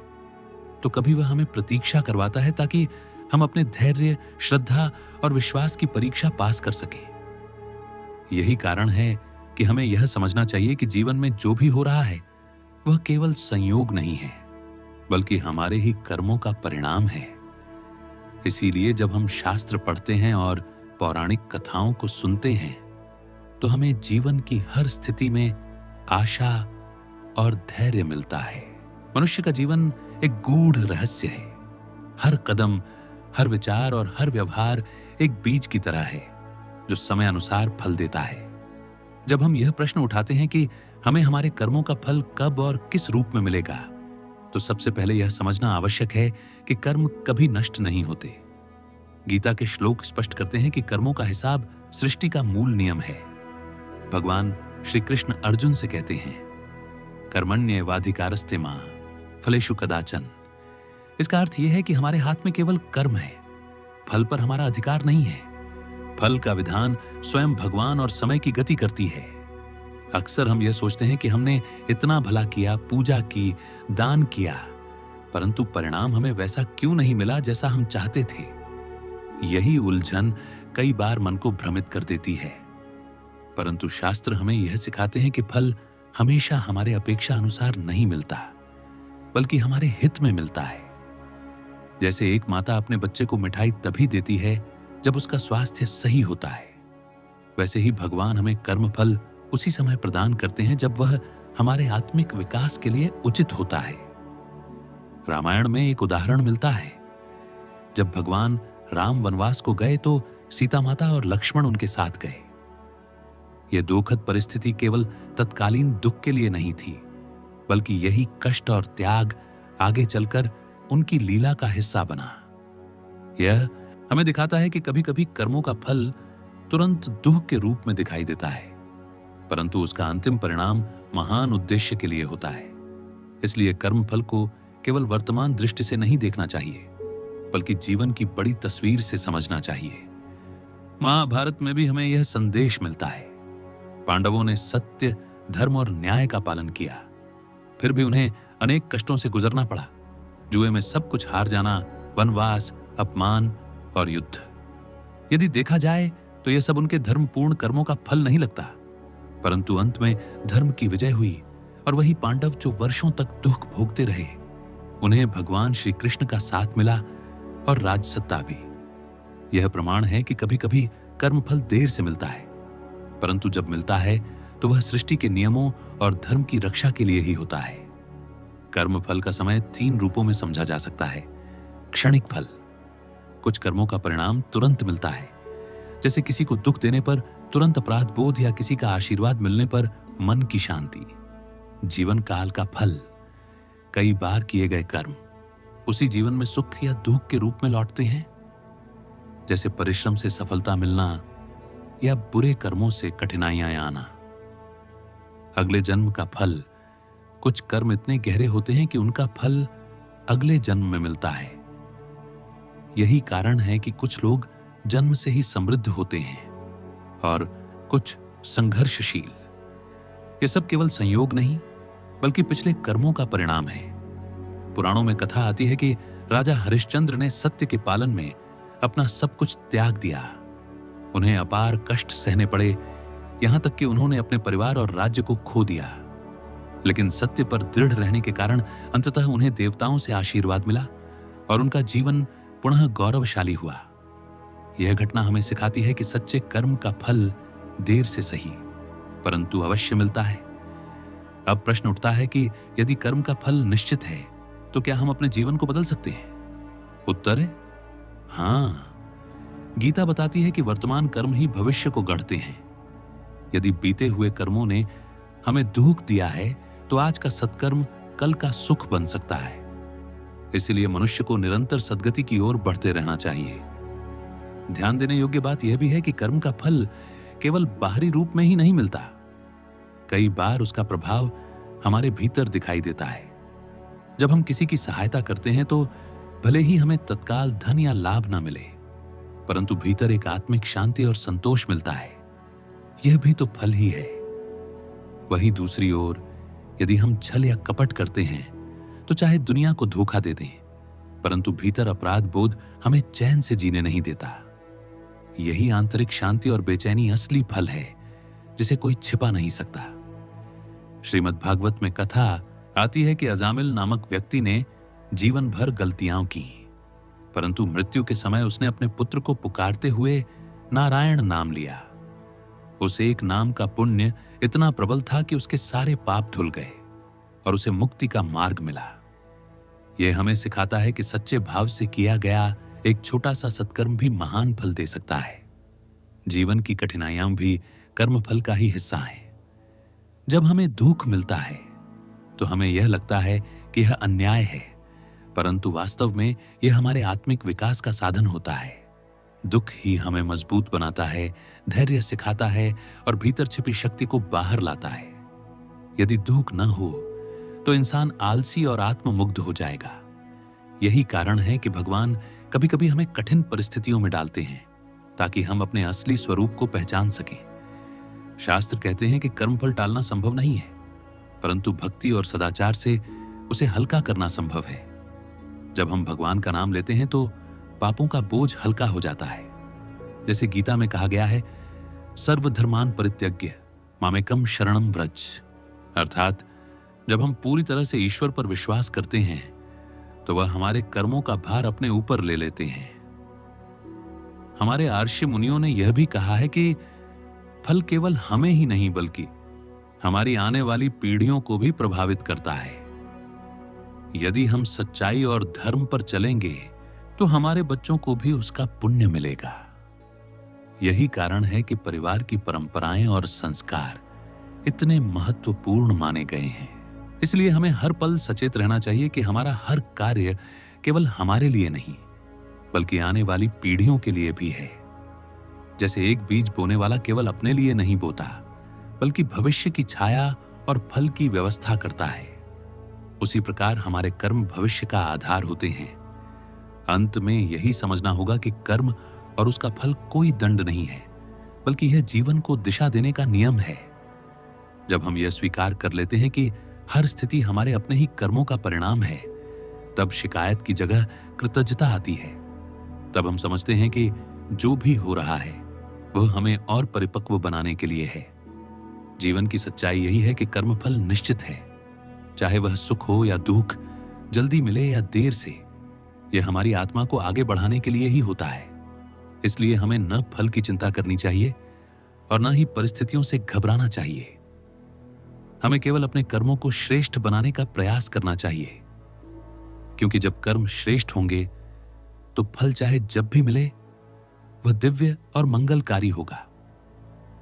तो कभी वह हमें प्रतीक्षा करवाता है ताकि हम अपने धैर्य, श्रद्धा और विश्वास की परीक्षा पास कर सकें। यही कारण है कि हमें यह समझना चाहिए कि जीवन में जो भी हो रहा है वह केवल संयोग नहीं है, बल्कि हमारे ही कर्मों का परिणाम है। इसीलिए जब हम शास्त्र पढ़ते हैं और पौराणिक कथाओं को सुनते हैं, तो हमें जीवन की हर स्थिति में आशा और धैर्य मिलता है। मनुष्य का जीवन एक गूढ़ रहस्य है। हर कदम, हर विचार और हर व्यवहार एक बीज की तरह है जो समय अनुसार फल देता है। जब हम यह प्रश्न उठाते हैं कि हमें हमारे कर्मों का फल कब और किस रूप में मिलेगा, तो सबसे पहले यह समझना आवश्यक है कि कर्म कभी नष्ट नहीं होते। गीता के श्लोक स्पष्ट करते हैं कि कर्मों का हिसाब सृष्टि का मूल नियम है। भगवान श्री कृष्ण अर्जुन से कहते हैं, कर्मण्येवाधिकारस्ते मां फलेषु कदाचन। इसका अर्थ यह है कि हमारे हाथ में केवल कर्म है, फल पर हमारा अधिकार नहीं है। फल का विधान स्वयं भगवान और समय की गति करती है। अक्सर हम यह सोचते हैं कि हमने इतना भला किया, पूजा की, दान किया, परंतु परिणाम हमें वैसा क्यों नहीं मिला जैसा हम चाहते थे। यही उलझन कई बार मन को भ्रमित कर देती है। परंतु शास्त्र हमें यह सिखाते हैं कि फल हमेशा हमारे अपेक्षा अनुसार नहीं मिलता, बल्कि हमारे हित में मिलता है। जैसे एक माता अपने बच्चे को मिठाई तभी देती है जब उसका स्वास्थ्य सही होता है, वैसे ही भगवान हमें कर्म फल उसी समय प्रदान करते हैं जब वह हमारे आत्मिक विकास के लिए उचित होता है। रामायण में एक उदाहरण मिलता है। जब भगवान राम वनवास को गए तो सीता माता और लक्ष्मण उनके साथ गए। यह दुखद परिस्थिति केवल तत्कालीन दुख के लिए नहीं थी, बल्कि यही कष्ट और त्याग आगे चलकर उनकी लीला का हिस्सा बना। यह हमें दिखाता है कि कभी-कभी कर्मों का फल तुरंत दुख के रूप में दिखाई देता है, परंतु उसका अंतिम परिणाम महान उद्देश्य के लिए होता है। इसलिए कर्म फल को केवल वर्तमान दृष्टि से नहीं देखना चाहिए, बल्कि जीवन की बड़ी तस्वीर से समझना चाहिए। महाभारत में भी हमें यह संदेश मिलता है। पांडवों ने सत्य, धर्म और न्याय का पालन किया, फिर भी उन्हें अनेक कष्टों से गुजरना पड़ा। जुए में सब कुछ हार जाना, वनवास, अपमान और युद्ध। यदि देखा जाए तो यह सब उनके धर्मपूर्ण कर्मों का फल नहीं लगता, परंतु अंत में धर्म की विजय हुई और वही पांडव जो वर्षों तक दुख भोगते रहे, उन्हें भगवान श्री कृष्ण का साथ मिला और राजसत्ता भी। यह प्रमाण है कि कभी कभी कर्मफल देर से मिलता है, परंतु जब मिलता है तो वह सृष्टि के नियमों और धर्म की रक्षा के लिए ही होता है। कर्म फल का समय 3 रूपों में समझा जा सकता है। क्षणिक फल, कुछ कर्मों का परिणाम तुरंत मिलता है, जैसे किसी को दुख देने पर तुरंत अपराध बोध या किसी का आशीर्वाद मिलने पर मन की शांति। जीवन काल का फल, कई बार किए गए कर्म उसी जीवन में सुख या दुख के रूप में लौटते हैं, जैसे परिश्रम से सफलता मिलना या बुरे कर्मों से कठिनाइयां आना। अगले जन्म का फल, कुछ कर्म इतने गहरे होते हैं कि उनका फल अगले जन्म में मिलता है। यही कारण है कि कुछ लोग जन्म से ही समृद्ध होते हैं और कुछ संघर्षशील। यह सब केवल संयोग नहीं, बल्कि पिछले कर्मों का परिणाम है। पुराणों में कथा आती है कि राजा हरिश्चंद्र ने सत्य के पालन में अपना सब कुछ त्याग दिया। उन्हें अपार कष्ट सहने पड़े, यहां तक कि उन्होंने अपने परिवार और राज्य को खो दिया। लेकिन सत्य पर दृढ़ रहने के कारण अंततः उन्हें देवताओं से आशीर्वाद मिला और उनका जीवन पुनः गौरवशाली हुआ। यह घटना हमें सिखाती है कि सच्चे कर्म का फल देर से सही, परंतु अवश्य मिलता है। अब प्रश्न उठता है कि यदि कर्म का फल निश्चित है, तो क्या हम अपने जीवन को बदल सकते हैं? उत्तर है हाँ। गीता बताती है कि वर्तमान कर्म ही भविष्य को गढ़ते हैं। यदि बीते हुए कर्मों ने हमें दुख दिया है, तो आज का सत्कर्म कल का सुख बन सकता है। इसलिए मनुष्य को निरंतर सद्गति की ओर बढ़ते रहना चाहिए। ध्यान देने योग्य बात यह भी है कि कर्म का फल केवल बाहरी रूप में ही नहीं मिलता। कई बार उसका प्रभाव हमारे भीतर दिखाई देता है। जब हम किसी की सहायता करते हैं तो भले ही हमें तत्काल धन या लाभ ना मिले, परंतु भीतर एक आत्मिक शांति और संतोष मिलता है। यह भी तो फल ही है। वहीं दूसरी ओर यदि हम छल या कपट करते हैं, तो चाहे दुनिया को धोखा दे दें, परंतु भीतर अपराध बोध हमें चैन से जीने नहीं देता। यही आंतरिक शांति और बेचैनी असली फल है, जिसे कोई छिपा नहीं सकता। श्रीमद् भागवत में कथा आती है कि अजामिल नामक व्यक्ति ने जीवन भर गलतियां की, परंतु मृत्यु के समय उसने अपने पुत्र को पुकारते हुए नारायण नाम लिया। उस एक नाम का पुण्य इतना प्रबल था कि उसके सारे पाप धुल गए और उसे मुक्ति का मार्ग मिला। यह हमें सिखाता है कि सच्चे भाव से किया गया एक छोटा सा सत्कर्म भी महान फल दे सकता है। जीवन की कठिनाइयां भी कर्म फल का ही हिस्सा हैं। जब हमें दुख मिलता है तो हमें यह लगता है कि यह अन्याय है, परंतु वास्तव में यह हमारे आत्मिक विकास का साधन होता है। दुख ही हमें मजबूत बनाता है, धैर्य सिखाता है और भीतर छिपी शक्ति को बाहर लाता है। यदि दुख न हो तो इंसान आलसी और आत्ममुग्ध हो जाएगा। यही कारण है कि भगवान कभी कभी हमें कठिन परिस्थितियों में डालते हैं, ताकि हम अपने असली स्वरूप को पहचान सकें। शास्त्र कहते हैं कि कर्मफल टालना संभव नहीं है, परंतु भक्ति और सदाचार से उसे हल्का करना संभव है। जब हम भगवान का नाम लेते हैं तो पापों का बोझ हल्का हो जाता है। जैसे गीता में कहा गया है, सर्वधर्मान परित्यज्य मामेकम शरणम व्रज। अर्थात जब हम पूरी तरह से ईश्वर पर विश्वास करते हैं तो वह हमारे कर्मों का भार अपने ऊपर ले लेते हैं। हमारे आर्षि मुनियों ने यह भी कहा है कि फल केवल हमें ही नहीं बल्कि हमारी आने वाली पीढ़ियों को भी प्रभावित करता है। यदि हम सच्चाई और धर्म पर चलेंगे तो हमारे बच्चों को भी उसका पुण्य मिलेगा। यही कारण है कि परिवार की परंपराएं और संस्कार इतने महत्वपूर्ण माने गए हैं। इसलिए हमें हर पल सचेत रहना चाहिए कि हमारा हर कार्य केवल हमारे लिए नहीं, बल्कि आने वाली पीढ़ियों के लिए भी है। जैसे एक बीज बोने वाला केवल अपने लिए नहीं बोता, बल्कि भविष्य की छाया और फल की व्यवस्था करता है, उसी प्रकार हमारे कर्म भविष्य का आधार होते हैं। अंत में यही समझना होगा कि कर्म और उसका फल कोई दंड नहीं है, बल्कि यह जीवन को दिशा देने का नियम है। जब हम यह स्वीकार कर लेते हैं कि हर स्थिति हमारे अपने ही कर्मों का परिणाम है, तब शिकायत की जगह कृतज्ञता आती है। तब हम समझते हैं कि जो भी हो रहा है वह हमें और परिपक्व बनाने के लिए है। जीवन की सच्चाई यही है कि कर्मफल निश्चित है, चाहे वह सुख हो या दुख, जल्दी मिले या देर से। यह हमारी आत्मा को आगे बढ़ाने के लिए ही होता है। इसलिए हमें न फल की चिंता करनी चाहिए और न ही परिस्थितियों से घबराना चाहिए। हमें केवल अपने कर्मों को श्रेष्ठ बनाने का प्रयास करना चाहिए, क्योंकि जब कर्म श्रेष्ठ होंगे तो फल चाहे जब भी मिले वह दिव्य और मंगलकारी होगा।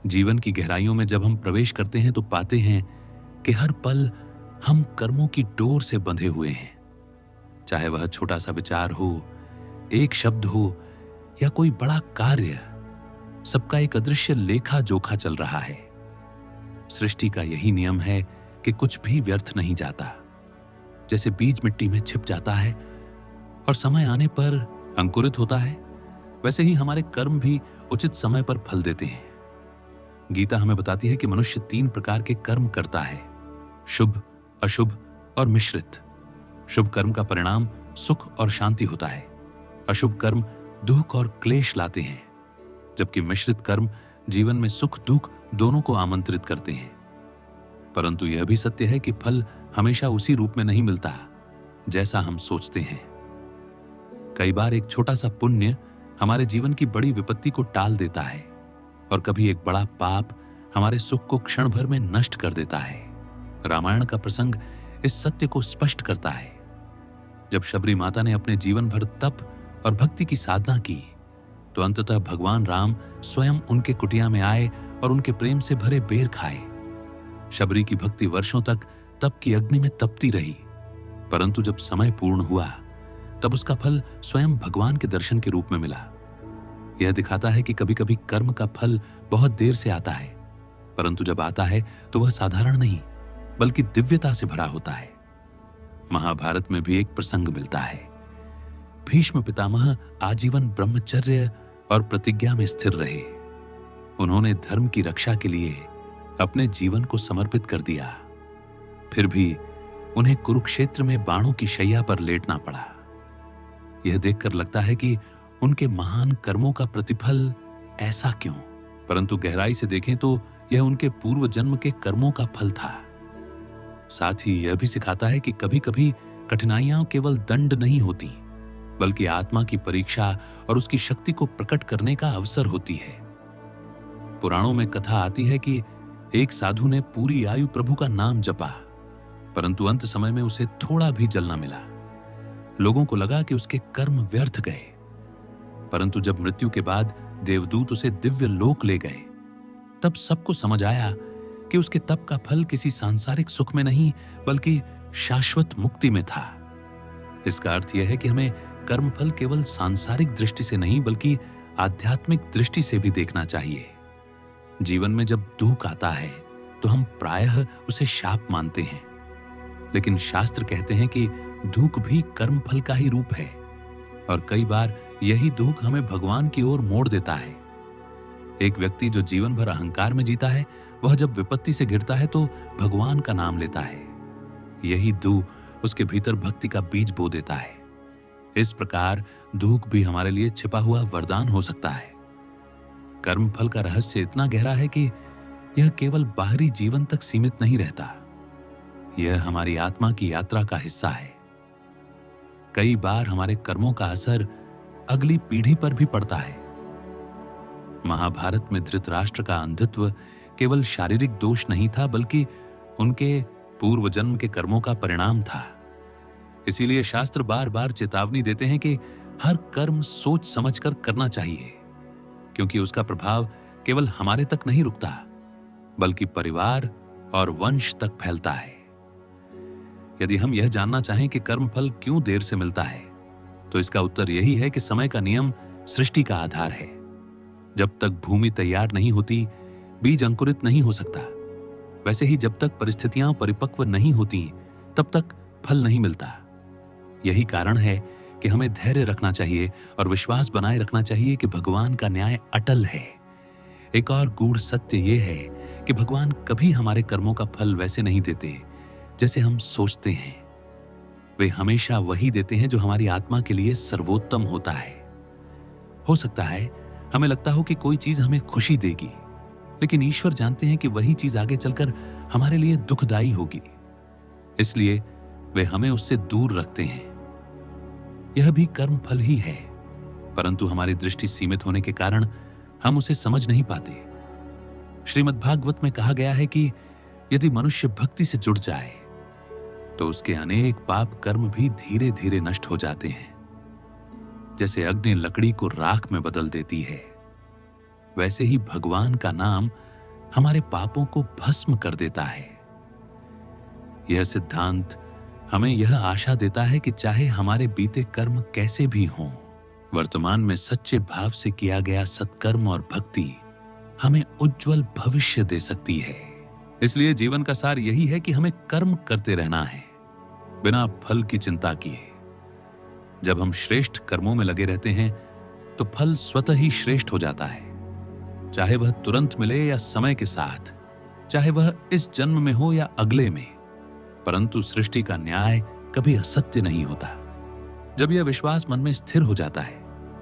जीवन की गहराइयों में जब हम प्रवेश करते हैं तो पाते हैं कि हर पल हम कर्मों की डोर से बंधे हुए हैं। चाहे वह छोटा सा विचार हो, एक शब्द हो या कोई बड़ा कार्य, सबका एक अदृश्य लेखा जोखा चल रहा है। सृष्टि का यही नियम है कि कुछ भी व्यर्थ नहीं जाता। जैसे बीज मिट्टी में छिप जाता है और समय आने पर अंकुरित होता है, वैसे ही हमारे कर्म भी उचित समय पर फल देते हैं। गीता हमें बताती है कि मनुष्य 3 प्रकार के कर्म करता है, शुभ, अशुभ और मिश्रित। शुभ कर्म का परिणाम सुख और शांति होता है। अशुभ कर्म दुख और क्लेश लाते हैं, जबकि मिश्रित कर्म जीवन में सुख दुख दोनों को आमंत्रित करते हैं। परंतु यह भी सत्य है कि फल हमेशा उसी रूप में नहीं मिलता जैसा हम सोचते हैं। कई बार एक छोटा सा पुण्य हमारे जीवन की बड़ी विपत्ति को टाल देता है, और कभी एक बड़ा पाप हमारे सुख को क्षण भर में नष्ट कर देता है। रामायण का प्रसंग इस सत्य को स्पष्ट करता है। जब शबरी माता ने अपने जीवन भर तप और भक्ति की साधना की, तो अंततः भगवान राम स्वयं उनके कुटिया में आए और उनके प्रेम से भरे बेर खाए। शबरी की भक्ति वर्षों तक तप की अग्नि में तपती रही, परंतु जब समय पूर्ण हुआ तब उसका फल स्वयं भगवान के दर्शन के रूप में मिला। यह दिखाता है कि कभी कभी कर्म का फल बहुत देर से आता है, परंतु जब आता है तो वह साधारण नहीं बल्कि दिव्यता से भरा होता है। महाभारत में भी एक प्रसंग मिलता है। भीष्म पितामह आजीवन ब्रह्मचर्य और प्रतिज्ञा में स्थिर रहे। उन्होंने धर्म की रक्षा के लिए अपने जीवन को समर्पित कर दिया। फिर भी उन्हें कुरुक्षेत्र में बाणों की शैया पर लेटना पड़ा। यह देखकर लगता है कि उनके महान कर्मों का प्रतिफल ऐसा क्यों? परंतु गहराई से देखें तो यह उनके पूर्व जन्म के कर्मों का फल था। साथ ही यह भी सिखाता है कि कभी कभी कठिनाइयां केवल दंड नहीं होती, बल्कि आत्मा की परीक्षा और उसकी शक्ति को प्रकट करने का अवसर होती है। पुराणों में कथा आती है कि एक साधु ने पूरी आयु प्रभु का नाम जपा, परंतु अंत समय में उसे थोड़ा भी जल न मिला। लोगों को लगा कि उसके कर्म व्यर्थ गए, परंतु जब मृत्यु के बाद देवदूत उसे दिव्य लोक ले गए, तब सबको समझ आया कि उसके तप का फल किसी सांसारिक सुख में नहीं बल्कि शाश्वत मुक्ति में था। इसका अर्थ यह है कि हमें कर्मफल केवल सांसारिक दृष्टि से नहीं बल्कि आध्यात्मिक दृष्टि से भी देखना चाहिए। जीवन में जब दुख आता है तो हम प्रायः उसे शाप मानते हैं, लेकिन शास्त्र कहते हैं कि दुख भी कर्मफल का ही रूप है, और कई बार यही दुख हमें भगवान की ओर मोड़ देता है। एक व्यक्ति जो जीवन भर अहंकार में जीता है, वह जब विपत्ति से घिरता है तो भगवान का नाम लेता है। यही दुख उसके भीतर भक्ति का बीज बो देता है। इस प्रकार दुख भी हमारे लिए छिपा हुआ वरदान हो सकता है। कर्मफल का रहस्य इतना गहरा है कि यह केवल बाहरी जीवन तक सीमित नहीं रहता, यह हमारी आत्मा की यात्रा का हिस्सा है। कई बार हमारे कर्मों का असर अगली पीढ़ी पर भी पड़ता है। महाभारत में धृतराष्ट्र का अंधत्व केवल शारीरिक दोष नहीं था, बल्कि उनके पूर्व जन्म के कर्मों का परिणाम था। इसीलिए शास्त्र बार बार चेतावनी देते हैं कि हर कर्म सोच समझकर करना चाहिए, क्योंकि उसका प्रभाव केवल हमारे तक नहीं रुकता बल्कि परिवार और वंश तक फैलता है। यदि हम यह जानना चाहें कि कर्मफल क्यों देर से मिलता है, तो इसका उत्तर यही है कि समय का नियम सृष्टि का आधार है। जब तक भूमि तैयार नहीं होती, बीज अंकुरित नहीं हो सकता। वैसे ही जब तक परिस्थितियां परिपक्व नहीं होती, तब तक फल नहीं मिलता। यही कारण है कि हमें धैर्य रखना चाहिए और विश्वास बनाए रखना चाहिए कि भगवान का न्याय अटल है। एक और गूढ़ सत्य यह है कि भगवान कभी हमारे कर्मों का फल वैसे नहीं देते जैसे हम सोचते हैं। वे हमेशा वही देते हैं जो हमारी आत्मा के लिए सर्वोत्तम होता है। हो सकता है हमें लगता हो कि कोई चीज हमें खुशी देगी, लेकिन ईश्वर जानते हैं कि वही चीज आगे चलकर हमारे लिए दुखदायी होगी, इसलिए वे हमें उससे दूर रखते हैं। यह भी कर्म फल ही है, परंतु हमारी दृष्टि सीमित होने के कारण हम उसे समझ नहीं पाते। श्रीमद्भागवत में कहा गया है कि यदि मनुष्य भक्ति से जुड़ जाए तो उसके अनेक पाप कर्म भी धीरे धीरे नष्ट हो जाते हैं। जैसे अग्नि लकड़ी को राख में बदल देती है, वैसे ही भगवान का नाम हमारे पापों को भस्म कर देता है। यह सिद्धांत हमें यह आशा देता है कि चाहे हमारे बीते कर्म कैसे भी हों, वर्तमान में सच्चे भाव से किया गया सत्कर्म और भक्ति हमें उज्जवल भविष्य दे सकती है। इसलिए जीवन का सार यही है कि हमें कर्म करते रहना है, बिना फल की चिंता किए। जब हम श्रेष्ठ कर्मों में लगे रहते हैं तो फल स्वतः ही श्रेष्ठ हो जाता है, चाहे वह तुरंत मिले या समय के साथ, चाहे वह इस जन्म में हो या अगले में। परंतु सृष्टि का न्याय कभी असत्य नहीं होता। जब यह विश्वास मन में स्थिर हो जाता है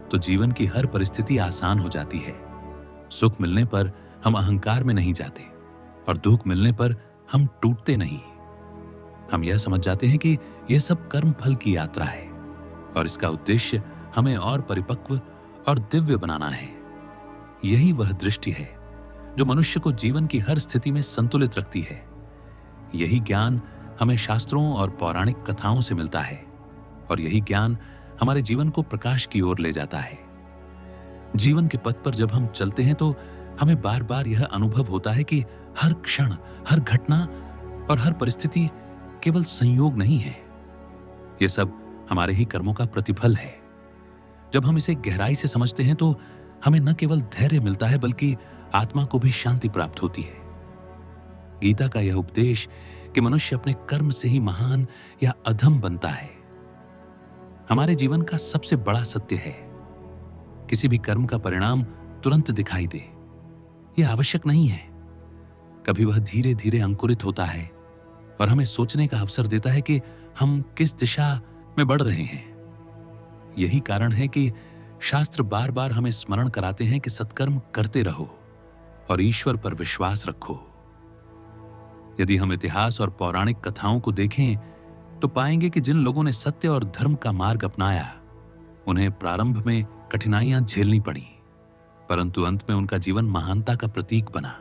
तो जीवन की हर परिस्थिति आसान हो जाती है। सुख मिलने पर हम अहंकार में नहीं जाते और दुख मिलने पर हम टूटते नहीं। हम यह समझ जाते हैं कि यह सब कर्म फल की यात्रा है और इसका उद्देश्य हमें और परिपक्व और दिव्य बनाना है। यही वह दृष्टि है जो मनुष्य को जीवन की हर स्थिति में संतुलित रखती है। यही ज्ञान हमें शास्त्रों और पौराणिक कथाओं से मिलता है और यही ज्ञान हमारे जीवन को प्रकाश की ओर ले जाता है। जीवन के पथ पर जब हम चलते हैं तो हमें बार बार यह अनुभव होता है कि हर क्षण, हर घटना और हर परिस्थिति केवल संयोग नहीं है। यह सब हमारे ही कर्मों का प्रतिफल है। जब हम इसे गहराई से समझते हैं तो हमें न केवल धैर्य मिलता है बल्कि आत्मा को भी शांति प्राप्त होती है। गीता का यह उपदेश कि मनुष्य अपने कर्म से ही महान या अधम बनता है, हमारे जीवन का सबसे बड़ा सत्य है। किसी भी कर्म का परिणाम तुरंत दिखाई दे, यह आवश्यक नहीं है। कभी वह धीरे धीरे अंकुरित होता है और हमें सोचने का अवसर देता है कि हम किस दिशा में बढ़ रहे हैं। यही कारण है कि शास्त्र बार बार हमें स्मरण कराते हैं कि सत्कर्म करते रहो और ईश्वर पर विश्वास रखो। यदि हम इतिहास और पौराणिक कथाओं को देखें तो पाएंगे कि जिन लोगों ने सत्य और धर्म का मार्ग अपनाया, उन्हें प्रारंभ में कठिनाइयां झेलनी पड़ी, परंतु अंत में उनका जीवन महानता का प्रतीक बना।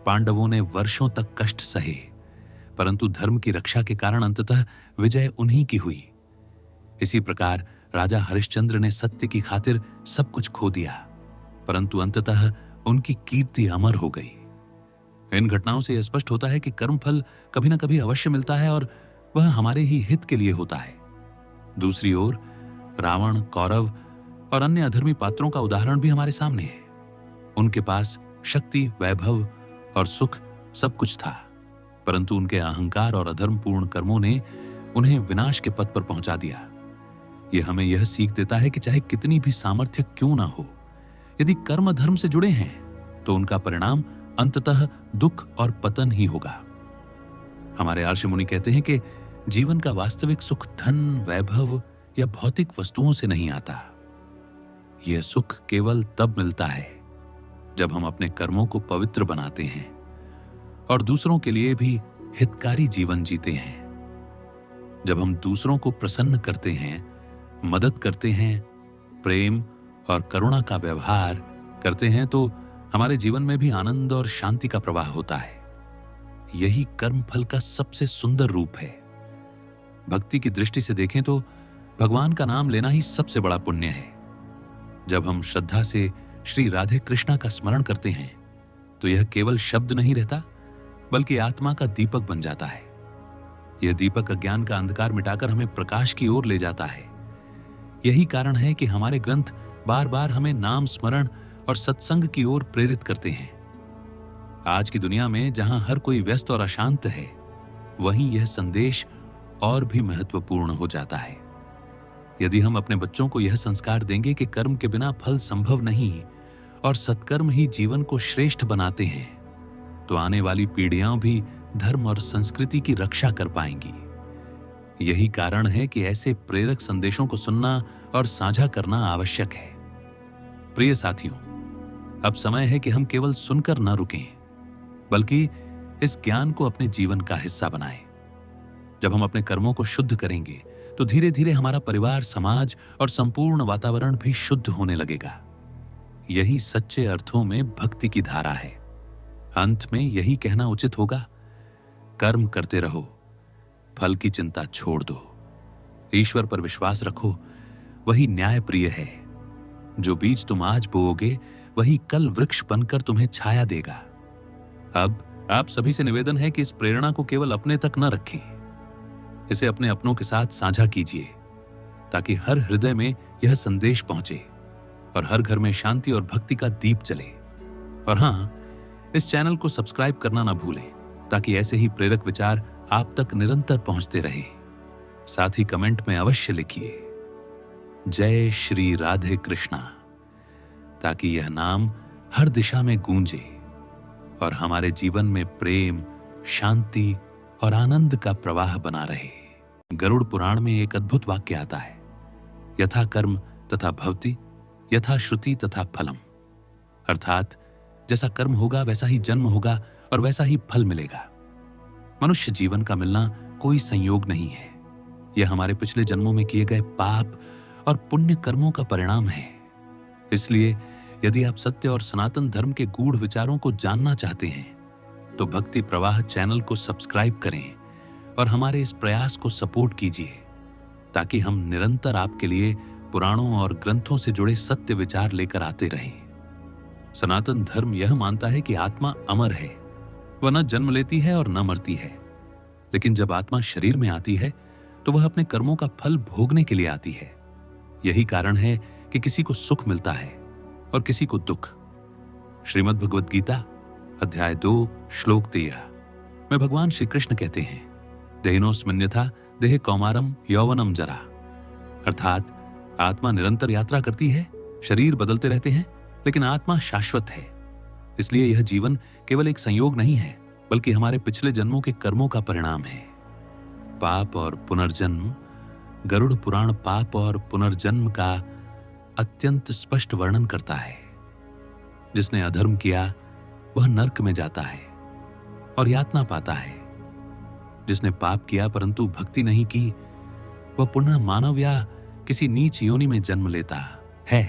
पांडवों ने वर्षों तक कष्ट सहे, परंतु धर्म की रक्षा के कारण अंततः विजय उन्हीं की हुई। इसी प्रकार राजा हरिश्चंद्र ने सत्य की खातिर सब कुछ खो दिया, परंतु अंततः उनकी कीर्ति अमर हो गई। इन घटनाओं से यह स्पष्ट होता है कि कर्मफल कभी न कभी अवश्य मिलता है और वह हमारे ही हित के लिए होता है। दूसरी ओर रावण, कौरव और अन्य अधर्मी पात्रों का उदाहरण भी हमारे सामने है। उनके पास शक्ति, वैभव और सुख सब कुछ था, परंतु उनके अहंकार और अधर्मपूर्ण कर्मों ने उन्हें विनाश के पथ पर पहुंचा दिया। यह हमें यह सीख देता है कि चाहे कितनी भी सामर्थ्य क्यों ना हो, यदि कर्म धर्म से जुड़े हैं तो उनका परिणाम अंततः दुख और पतन ही होगा। हमारे आर्ष मुनि कहते हैं कि जीवन का वास्तविक सुख धन, वैभव या भौतिक वस्तुओं से नहीं आता। यह सुख केवल तब मिलता है जब हम अपने कर्मों को पवित्र बनाते हैं और दूसरों के लिए भी हितकारी जीवन जीते हैं। जब हम दूसरों को प्रसन्न करते हैं, मदद करते हैं, प्रेम और करुणा का व्यवहार करते हैं तो हमारे जीवन में भी आनंद और शांति का प्रवाह होता है। यही कर्म फल का सबसे सुंदर रूप है। भक्ति की दृष्टि से देखें तो भगवान का नाम लेना ही सबसे बड़ा पुण्य है। जब हम श्रद्धा से श्री राधे कृष्णा का स्मरण करते हैं तो यह केवल शब्द नहीं रहता बल्कि आत्मा का दीपक बन जाता है। यह दीपक अज्ञान का अंधकार मिटाकर हमें प्रकाश की ओर ले जाता है। यही कारण है कि हमारे ग्रंथ बार बार हमें नाम स्मरण और सत्संग की ओर प्रेरित करते हैं। आज की दुनिया में जहां हर कोई व्यस्त और अशांत है, वहीं यह संदेश और भी महत्वपूर्ण हो जाता है। यदि हम अपने बच्चों को यह संस्कार देंगे कि कर्म के बिना फल संभव नहीं और सत्कर्म ही जीवन को श्रेष्ठ बनाते हैं, तो आने वाली पीढ़ियां भी धर्म और संस्कृति की रक्षा कर पाएंगी। यही कारण है कि ऐसे प्रेरक संदेशों को सुनना और साझा करना आवश्यक है। प्रिय साथियों, अब समय है कि हम केवल सुनकर न रुकें, बल्कि इस ज्ञान को अपने जीवन का हिस्सा बनाएं। जब हम अपने कर्मों को शुद्ध करेंगे तो धीरे धीरे हमारा परिवार, समाज और संपूर्ण वातावरण भी शुद्ध होने लगेगा। यही सच्चे अर्थों में भक्ति की धारा है। अंत में यही कहना उचित होगा कर्म करते रहो, फल की चिंता छोड़ दो। ईश्वर पर विश्वास रखो, वही न्याय प्रिय है। जो बीज तुम आज बोओगे वही कल वृक्ष बनकर तुम्हें छाया देगा। अब आप सभी से निवेदन है कि इस प्रेरणा को केवल अपने तक न रखें, इसे अपने अपनों के साथ साझा कीजिए, ताकि हर हृदय में यह संदेश पहुंचे और हर घर में शांति और भक्ति का दीप जले। और हां, इस चैनल को सब्सक्राइब करना ना भूलें, ताकि ऐसे ही प्रेरक विचार आप तक निरंतर पहुंचते रहें। साथ ही कमेंट में अवश्य लिखिए जय श्री राधे कृष्णा, ताकि यह नाम हर दिशा में गूंजे और हमारे जीवन में प्रेम, शांति और आनंद का प्रवाह बना रहे। गरुड़ पुराण में एक अद्भुत वाक्य आता है, यथा कर्म तथा भवति, यथा श्रुति तथा फलम। अर्थात जैसा कर्म होगा वैसा ही जन्म होगा और वैसा ही फल मिलेगा। मनुष्य जीवन का मिलना कोई संयोग नहीं है, यह हमारे पिछले जन्मों में किए गए पाप और पुण्य कर्मों का परिणाम है। इसलिए यदि आप सत्य और सनातन धर्म के गूढ़ विचारों को जानना चाहते हैं तो भक्ति प्रवाह चैनल को सब्सक्राइब करें और हमारे इस प्रयास को सपोर्ट कीजिए, ताकि हम निरंतर आपके लिए पुराणों और ग्रंथों से जुड़े सत्य विचार लेकर आते रहें। सनातन धर्म यह मानता है कि आत्मा अमर है, वह न जन्म लेती है और न मरती है। लेकिन जब आत्मा शरीर में आती है तो वह अपने कर्मों का फल भोगने के लिए आती है। यही कारण है कि किसी को सुख मिलता है और किसी को दुख। श्रीमद् भगवद गीता अध्याय 2 श्लोक 13 में भगवान श्री कृष्ण कहते हैं, देहिनोऽस्मिन्यथा देहे कौमारम यौवनम जरा। अर्थात आत्मा निरंतर यात्रा करती है, शरीर बदलते रहते हैं, लेकिन आत्मा शाश्वत है। इसलिए यह जीवन केवल एक संयोग नहीं है, बल्कि हमारे पिछले जन्मों के कर्मों का परिणाम है। पाप और पुनर्जन्म। गरुड़ पुराण पाप और पुनर्जन्म का अत्यंत स्पष्ट वर्णन करता है। जिसने अधर्म किया वह नरक में जाता है और यातना पाता है। जिसने पाप किया परंतु भक्ति नहीं की, वह पुनः मानव या किसी नीच योनि में जन्म लेता है।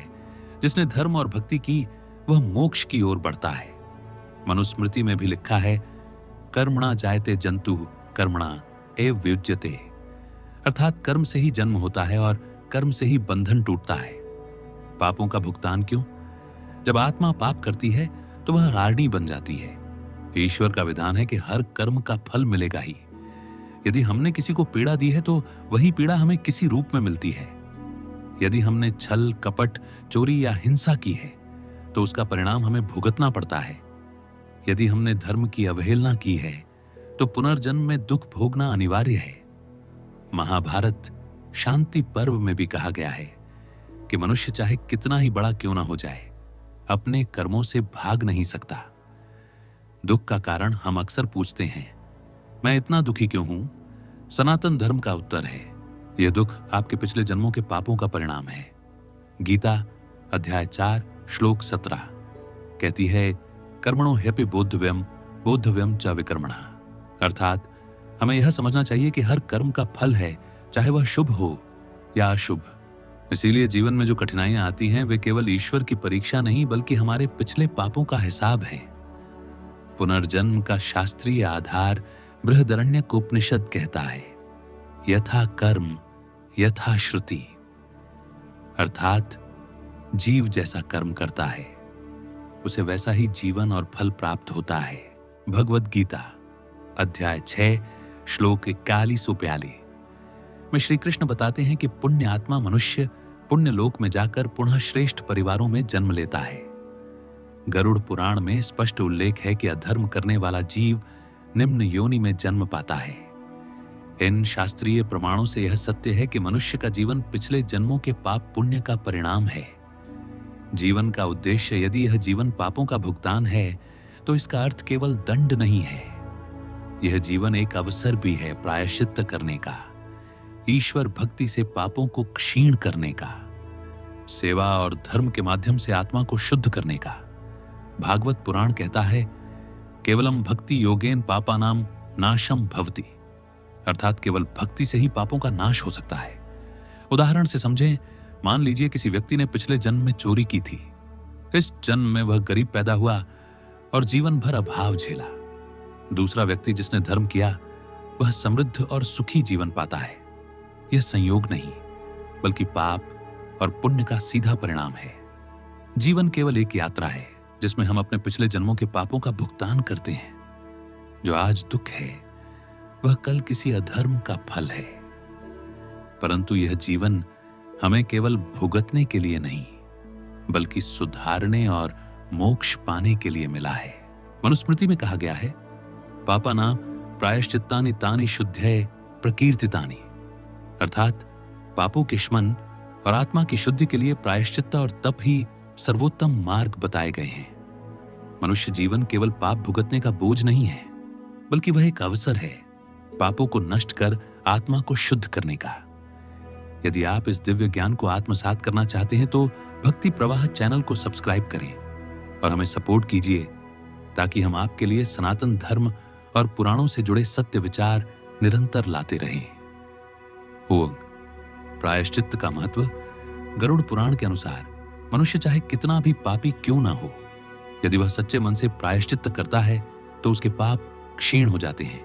जिसने धर्म और भक्ति की वह मोक्ष की ओर बढ़ता है। मनुस्मृति में भी लिखा है, कर्मणा जायते जंतु कर्मणा एव वियुज्यते। अर्थात कर्म से ही जन्म होता है और कर्म से ही बंधन टूटता है। पापों का भुगतान क्यों? जब आत्मा पाप करती है तो वह रारणी बन जाती है। ईश्वर का विधान है कि हर कर्म का फल मिलेगा ही। यदि हमने किसी को पीड़ा दी है तो वही पीड़ा हमें किसी रूप में मिलती है। यदि हमने छल, कपट, चोरी या हिंसा की है तो उसका परिणाम हमें भुगतना पड़ता है। यदि हमने धर्म की अवहेलना की है तो पुनर्जन्म में दुख भोगना अनिवार्य है। महाभारत शांति पर्व में भी कहा गया है कि मनुष्य चाहे कितना ही बड़ा क्यों ना हो जाए, अपने कर्मों से भाग नहीं सकता। दुख का कारण हम अक्सर पूछते हैं, मैं इतना दुखी क्यों हूं? सनातन धर्म का उत्तर है, यह दुख आपके पिछले जन्मों के पापों का परिणाम है। गीता अध्याय 4 श्लोक 17 कहती है, कर्मणो ह्यपि बोद्धव्यम बोद्धव्यम च विकर्मणः। अर्थात हमें यह समझना चाहिए कि हर कर्म का फल है, चाहे वह शुभ हो या अशुभ। इसीलिए जीवन में जो कठिनाइयां आती हैं वे केवल ईश्वर की परीक्षा नहीं, बल्कि हमारे पिछले पापों का हिसाब है। पुनर्जन्म का शास्त्रीय आधार बृहदारण्यक उपनिषद कहता है, यथा कर्म यथा श्रुति। अर्थात जीव जैसा कर्म करता है उसे वैसा ही जीवन और फल प्राप्त होता है। भगवद गीता अध्याय 6 श्लोक 41-42 में श्री कृष्ण बताते हैं कि पुण्य आत्मा मनुष्य पुण्य लोक में जाकर पुनः श्रेष्ठ परिवारों में जन्म लेता है। गरुड़ पुराण में स्पष्ट उल्लेख है कि अधर्म करने वाला जीव निम्न योनि में जन्म पाता है। इन शास्त्रीय प्रमाणों से यह सत्य है कि मनुष्य का जीवन पिछले जन्मों के पाप पुण्य का परिणाम है। जीवन का उद्देश्य यदि यह जीवन पापों का भुगतान है तो इसका अर्थ केवल दंड नहीं है, यह जीवन एक अवसर भी है प्रायश्चित्त करने का, ईश्वर भक्ति से पापों को क्षीण करने का, सेवा और धर्म के माध्यम से आत्मा को शुद्ध करने का। भागवत पुराण कहता है, केवलम भक्ति योगेन पापानाम नाशम भवति। अर्थात केवल भक्ति से ही पापों का नाश हो सकता है। उदाहरण से समझें, मान लीजिए किसी व्यक्ति ने पिछले जन्म में चोरी की थी। इस जन्म में वह गरीब पैदा हुआ और जीवन भर अभाव झेला। दूसरा व्यक्ति जिसने धर्म किया वह समृद्ध और सुखी जीवन पाता है। यह संयोग नहीं बल्कि पाप और पुण्य का सीधा परिणाम है। जीवन केवल एक यात्रा है जिसमें हम अपने पिछले जन्मों के पापों का भुगतान करते हैं। जो आज दुख है वह कल किसी अधर्म का फल है। परंतु यह जीवन हमें केवल भुगतने के लिए नहीं बल्कि सुधारने और मोक्ष पाने के लिए मिला है। मनुस्मृति में कहा गया है, पापा नाम प्रायश्चित्तानि तानि शुद्धये प्रकीर्तितानि, अर्थात पापों के शमन और आत्मा की शुद्धि के लिए प्रायश्चित्त और तप ही सर्वोत्तम मार्ग बताए गए हैं। मनुष्य जीवन केवल पाप भुगतने का बोझ नहीं है बल्कि वह एक अवसर है पापों को नष्ट कर आत्मा को शुद्ध करने का। यदि आप इस दिव्य ज्ञान को आत्मसात करना चाहते हैं तो भक्ति प्रवाह चैनल को सब्सक्राइब करें और हमें सपोर्ट कीजिए ताकि हम आपके लिए सनातन धर्म और पुराणों से जुड़े सत्य विचार निरंतर लाते रहें। ओम। प्रायश्चित्त का महत्व। गरुड़ पुराण के अनुसार मनुष्य चाहे कितना भी पापी क्यों ना हो, यदि वह सच्चे मन से प्रायश्चित्त करता है तो उसके पाप क्षीण हो जाते हैं।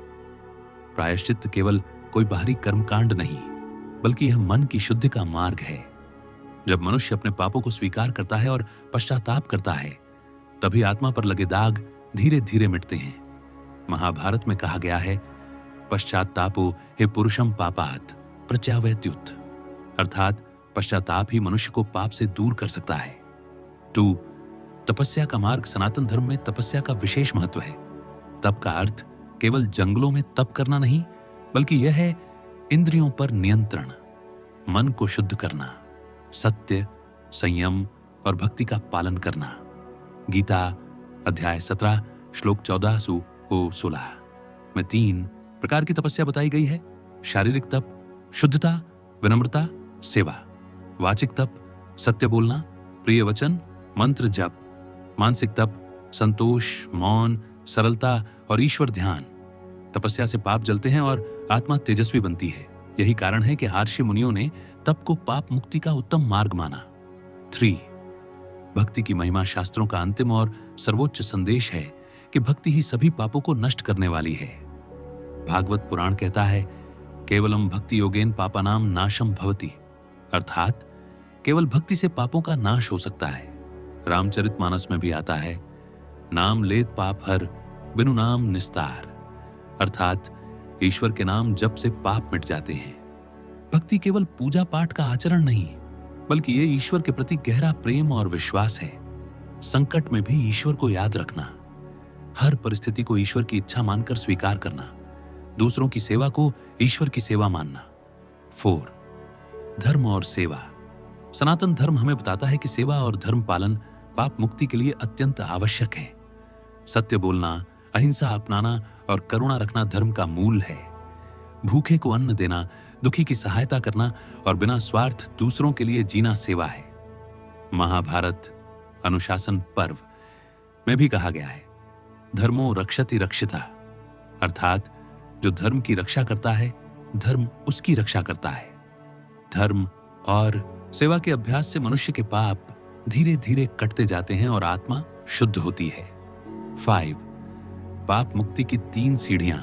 प्रायश्चित्त केवल कोई बाहरी कर्मकांड नहीं बल्कि यह मन की शुद्धि का मार्ग है। जब मनुष्य अपने पापों को स्वीकार करता है और पश्चाताप करता है तभी आत्मा पर लगे दाग धीरे धीरे मिटते हैं। महाभारत में कहा गया है, पश्चातापो हे पुरुषम पापात प्रच्यावैत्युत, अर्थात पश्चाताप ही मनुष्य को पाप से दूर कर सकता है। 2. तपस्या का मार्ग। सनातन धर्म में तपस्या का विशेष महत्व है। तप का अर्थ केवल जंगलों में तप करना नहीं बल्कि यह है इंद्रियों पर नियंत्रण, मन को शुद्ध करना, सत्य, संयम और भक्ति का पालन करना। गीता अध्याय 17 श्लोक 14 से 16 में 3 प्रकार की तपस्या बताई गई है। शारीरिक तप, शुद्धता, विनम्रता, सेवा। वाचिक तप, सत्य बोलना, प्रिय वचन, मंत्र जप। मानसिक तप, संतोष, मौन, सरलता और ईश्वर ध्यान। तपस्या से पाप जलते हैं और आत्मा तेजस्वी बनती है। यही कारण है कि महर्षि मुनियों ने तप को पाप मुक्ति का उत्तम मार्ग माना। 3. भक्ति की महिमा। शास्त्रों का अंतिम और सर्वोच्च संदेश है कि भक्ति ही सभी पापों को नष्ट करने वाली है। भागवत पुराण कहता है, केवलम भक्ति योगेन पापानाम नाशम भवति, अर्थात केवल भक्ति से पापों का नाश हो सकता है। रामचरितमानस में भी आता है, नाम लेत पाप हर बिनु नाम निस्तार, अर्थात ईश्वर के नाम जप से पाप मिट जाते हैं। भक्ति केवल पूजा पाठ का आचरण नहीं बल्कि ये ईश्वर के प्रति गहरा प्रेम और विश्वास है। संकट में भी ईश्वर को याद रखना, हर परिस्थिति को ईश्वर की इच्छा मानकर स्वीकार करना, दूसरों की सेवा को ईश्वर की सेवा मानना। 4. धर्म और सेवा। सनातन धर्म हमें बताता है कि सेवा और धर्म पालन पाप मुक्ति के लिए अत्यंत आवश्यक है। सत्य बोलना, अहिंसा अपनाना और करुणा रखना धर्म का मूल है। भूखे को अन्न देना, दुखी की सहायता करना और बिना स्वार्थ दूसरों के लिए जीना सेवा है। महाभारत अनुशासन पर्व में भी कहा गया है, धर्मो रक्षति रक्षिता, अर्थात जो धर्म की रक्षा करता है धर्म उसकी रक्षा करता है। धर्म और सेवा के अभ्यास से मनुष्य के पाप धीरे धीरे कटते जाते हैं और आत्मा शुद्ध होती है। 5. पाप मुक्ति की 3 सीढ़ियां।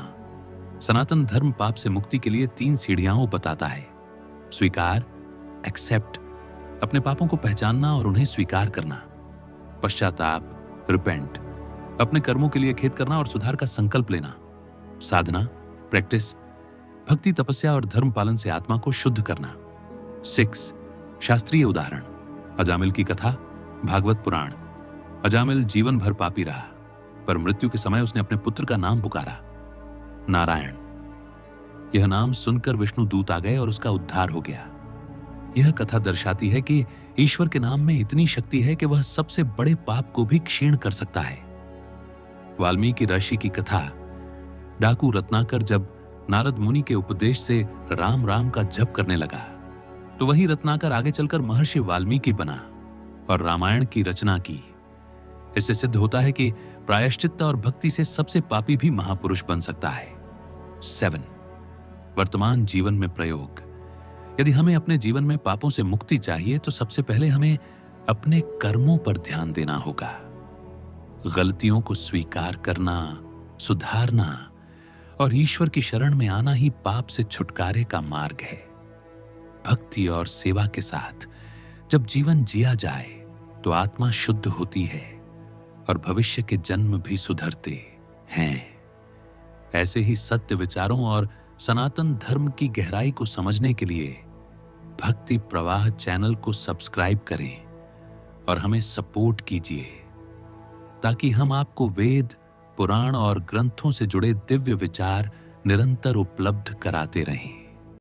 सनातन धर्म पाप से मुक्ति के लिए 3 सीढ़ियां बताता है। स्वीकार, एक्सेप्ट, अपने पापों को पहचानना और उन्हें स्वीकार करना। पश्चाताप, रिपेंट, अपने कर्मों के लिए खेद करना और सुधार का संकल्प लेना। साधना, प्रैक्टिस, भक्ति, तपस्या और धर्म पालन से आत्मा को शुद्ध करना। 6. शास्त्रीय उदाहरण। अजामिल की कथा। भागवत पुराण। अजामिल जीवन भर पापी रहा पर मृत्यु के समय उसने अपने पुत्र का नाम पुकारा, नारायण। यह नाम सुनकर विष्णु दूत आ गए और उसका उद्धार हो गया। यह कथा दर्शाती है कि ईश्वर के नाम में इतनी शक्ति है कि वह सबसे बड़े पाप को भी क्षीण कर सकता है। वाल्मीकि ऋषि की कथा। डाकू रत्नाकर जब नारद मुनि के उपदेश से राम राम का जप करने लगा तो वही रत्नाकर आगे चलकर महर्षि वाल्मीकि बना और रामायण की रचना की। इससे सिद्ध होता है कि प्रायश्चित्त और भक्ति से सबसे पापी भी महापुरुष बन सकता है। 7. वर्तमान जीवन में प्रयोग। यदि हमें अपने जीवन में पापों से मुक्ति चाहिए तो सबसे पहले हमें अपने कर्मों पर ध्यान देना होगा। गलतियों को स्वीकार करना, सुधारना और ईश्वर की शरण में आना ही पाप से छुटकारे का मार्ग है। भक्ति और सेवा के साथ जब जीवन जिया जाए तो आत्मा शुद्ध होती है और भविष्य के जन्म भी सुधरते हैं। ऐसे ही सत्य विचारों और सनातन धर्म की गहराई को समझने के लिए भक्ति प्रवाह चैनल को सब्सक्राइब करें और हमें सपोर्ट कीजिए, ताकि हम आपको वेद, पुराण और ग्रंथों से जुड़े दिव्य विचार निरंतर उपलब्ध कराते रहें।